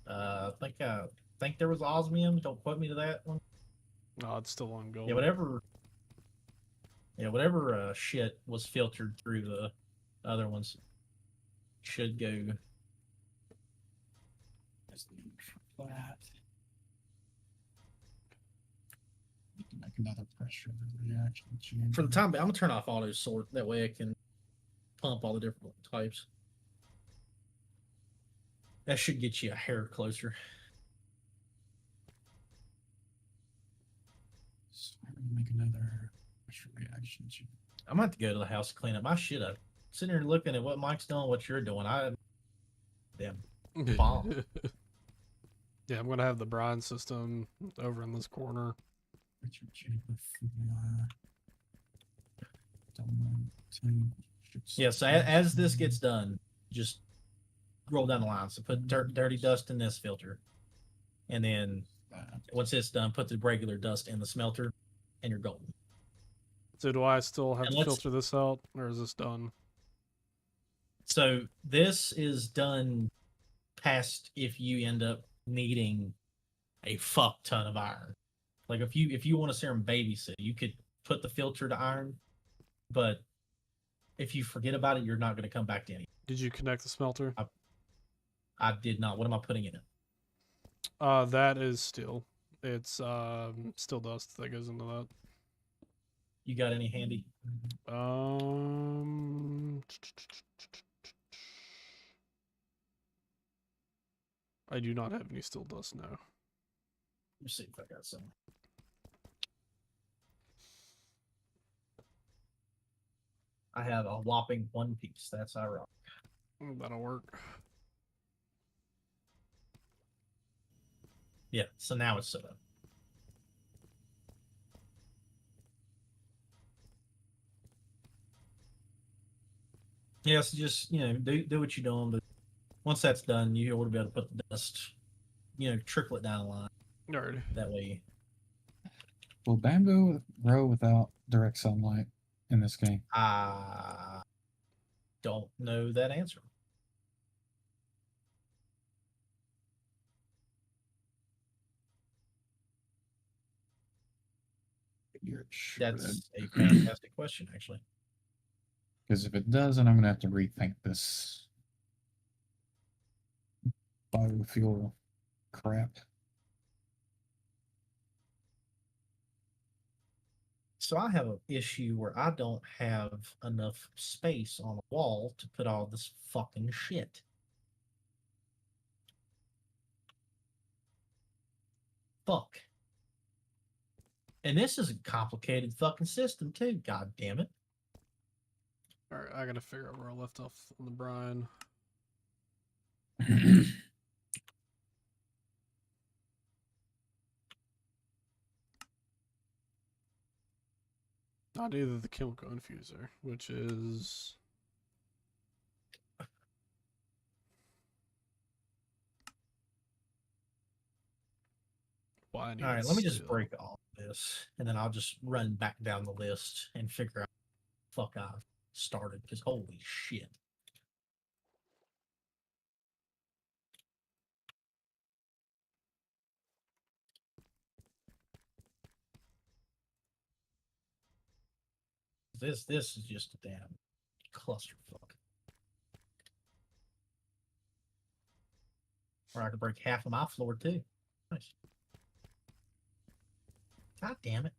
I think there was osmium. Don't quote me to that one. Oh, it's still on gold. Yeah, whatever. Yeah, whatever shit was filtered through the other ones should go. Just need for that. You can make another pressure reaction chamber. For the time being, I'm gonna turn off auto sort. That way I can pump all the different types. That should get you a hair closer. So I'm gonna make another pressure reaction chamber. I'm gonna have to go to the house and clean up my shit up. Sitting here looking at what Mike's doing, what you're doing. Damn. Bomb. Yeah, I'm gonna have the brine system over in this corner. Pressure chamber for Yeah, so as this gets done, just roll down the line. So put dirty dust in this filter. And then once it's done, put the regular dust in the smelter and you're golden. So do I still have And to let's- filter this out, or is this done? So this is done past if you end up needing a fuck ton of iron. Like if you want to serum babysit, you could put the filter to iron, but if you forget about it, you're not going to come back to any. Did you connect the smelter? I did not. What am I putting in it? That is steel. It's steel dust that goes into that. You got any handy? I do not have any steel dust now. Let me see if I got some. I have a whopping one piece. That's ironic. That'll work. Yeah, so now it's set up. Yeah, so just, do what you're doing, but once that's done, you ought to be able to put the dust, trickle it down the line. Alrighty. That way. Will bamboo grow without direct sunlight in this game? I don't know that answer. That's a fantastic question, actually. Because if it doesn't, I'm gonna have to rethink this biofuel crap. So I have an issue where I don't have enough space on the wall to put all this fucking shit. Fuck. And this is a complicated fucking system too, god damn it. Alright, I gotta figure out where I left off on the brine. Not either the chemical infuser, which is why I need All right, let me just steel. break all of this, and then I'll just run back down the list and figure out what the fuck I've started, because holy shit. This is just a damn clusterfuck. Or I could break half of my floor too. Nice. God damn it.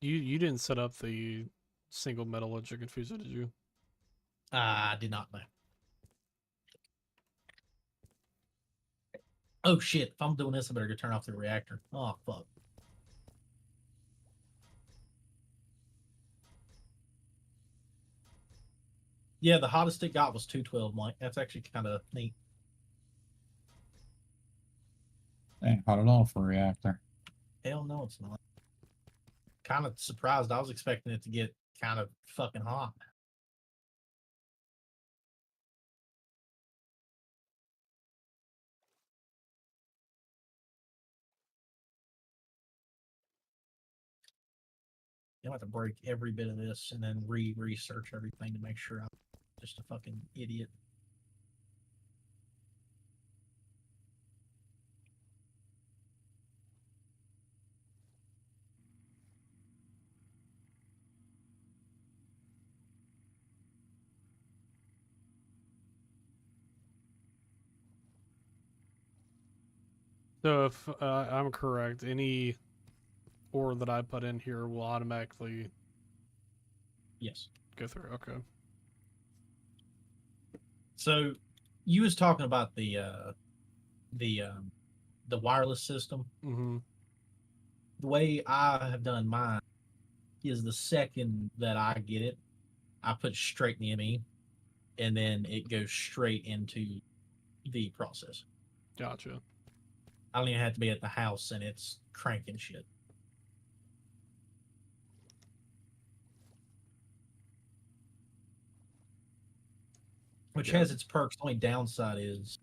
You didn't set up the single metal electric infuser, did you? I did not know. Oh shit, if I'm doing this, I better go turn off the reactor. Oh fuck. Yeah, the hottest it got was 212, Mike. That's actually kind of neat. Ain't hot at all for a reactor. Hell no, it's not. Kind of surprised. I was expecting it to get kind of fucking hot. You'll have to break every bit of this and then research everything to make sure I'm just a fucking idiot. So if I'm correct, any ore that I put in here will automatically Yes. go through. Okay. So you was talking about the wireless system. Mm-hmm. The way I have done mine is the second that I get it, I put it straight in the ME, and then it goes straight into the process. Gotcha. I don't even have to be at the house, and it's cranking shit. Which Yeah. has its perks. Only downside is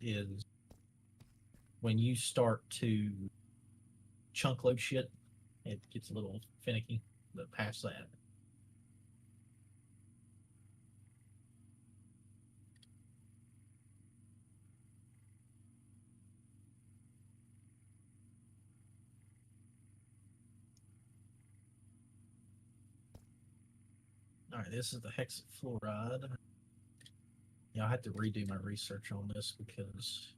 when you start to chunk load shit, it gets a little finicky. But past that, all right. This is the hexafluoride. Yeah, I had to redo my research on this because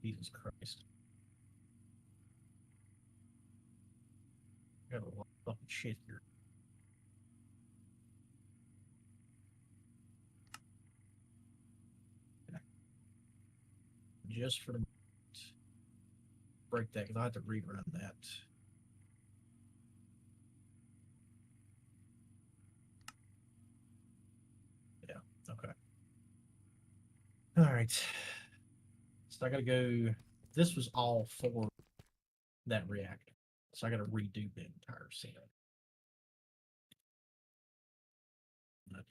Jesus Christ, I got a lot of fucking shit here. Just for the break that because I had to rerun that. Yeah. Okay. All right. So I got to go. This was all for that reactor, so I got to redo the entire scene. Much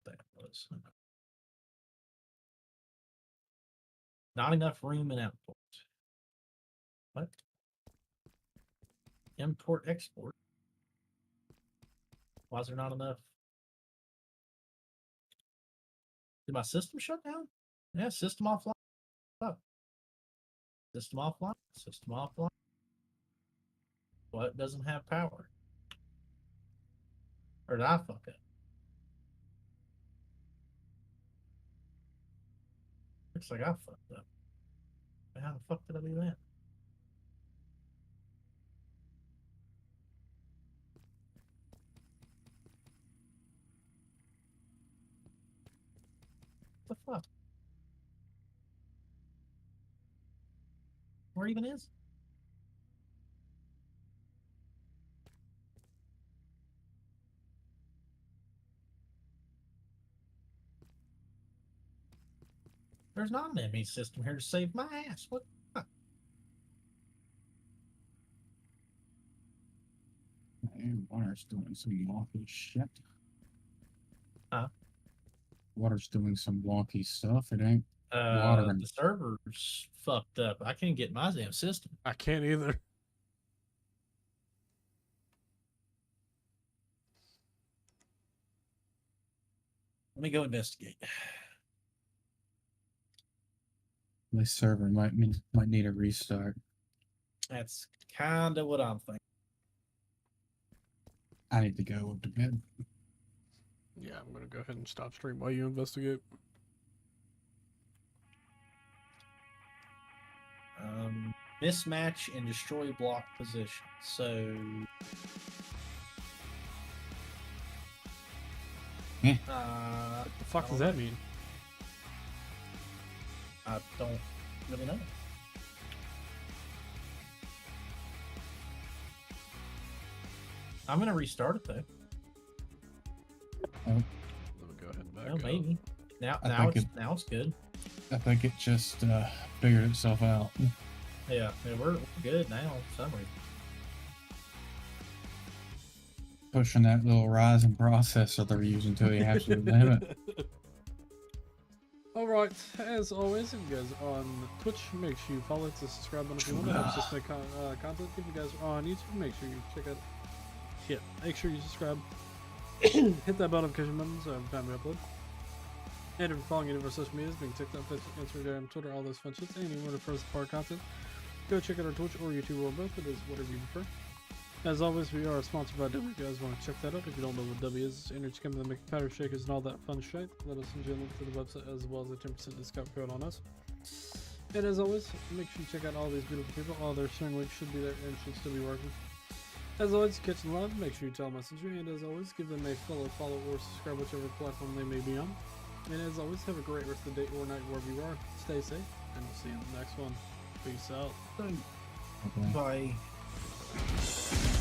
that was not enough room in output. What? Import export. Why is there not enough? Did my system shut down? Yeah, system offline. Oh. System offline. System offline. What doesn't have power? Or did I fuck up? Looks like I fucked up. How the fuck did I do that? What the fuck? Where even is it? There's not an ME system here to save my ass. What? And water's doing some wonky shit. Huh? Water's doing some wonky stuff. It ain't watering. The server's fucked up. I can't get my damn system. I can't either. Let me go investigate. My server might need a restart. That's kind of what I'm thinking. I need to go to bed. Yeah, I'm gonna go ahead and stop stream while you investigate. Mismatch and destroy block position. So. Eh. What the fuck does that mean? I don't really know. I'm gonna restart it though. Oh, Let me go ahead and back Oh, up. maybe. Now think now it's good. I think it just figured itself out. Yeah, we're good now. For some reason. Pushing that little Ryzen processor they're using to the absolute limit. Alright, as always, if you guys are on Twitch, make sure you follow it, subscribe button if you want to help us make content. If you guys are on YouTube, make sure you check out. Yeah, make sure you subscribe. Hit that bell notification button so every time we upload. And if you're following any of our social medias, being TikTok, Facebook, Instagram, Twitter, all those fun shits, and you want to first part content, go check out our Twitch or YouTube or both. It is whatever you prefer. As always, we are sponsored by Dubby. If you guys want to check that out, if you don't know what Dubby is, it's energy company that makes powder shakers and all that fun shit. Let us send you a link to the website as well as a 10% discount code on us. And as always, make sure you check out all these beautiful people. All their stream links should be there and should still be working. As always, Kitchen Love, make sure you tell Messenger, and as always, give them a follow, or subscribe, whichever platform they may be on. And as always, have a great rest of the day or night wherever you are. Stay safe, and we'll see you in the next one. Peace out. Okay. Bye.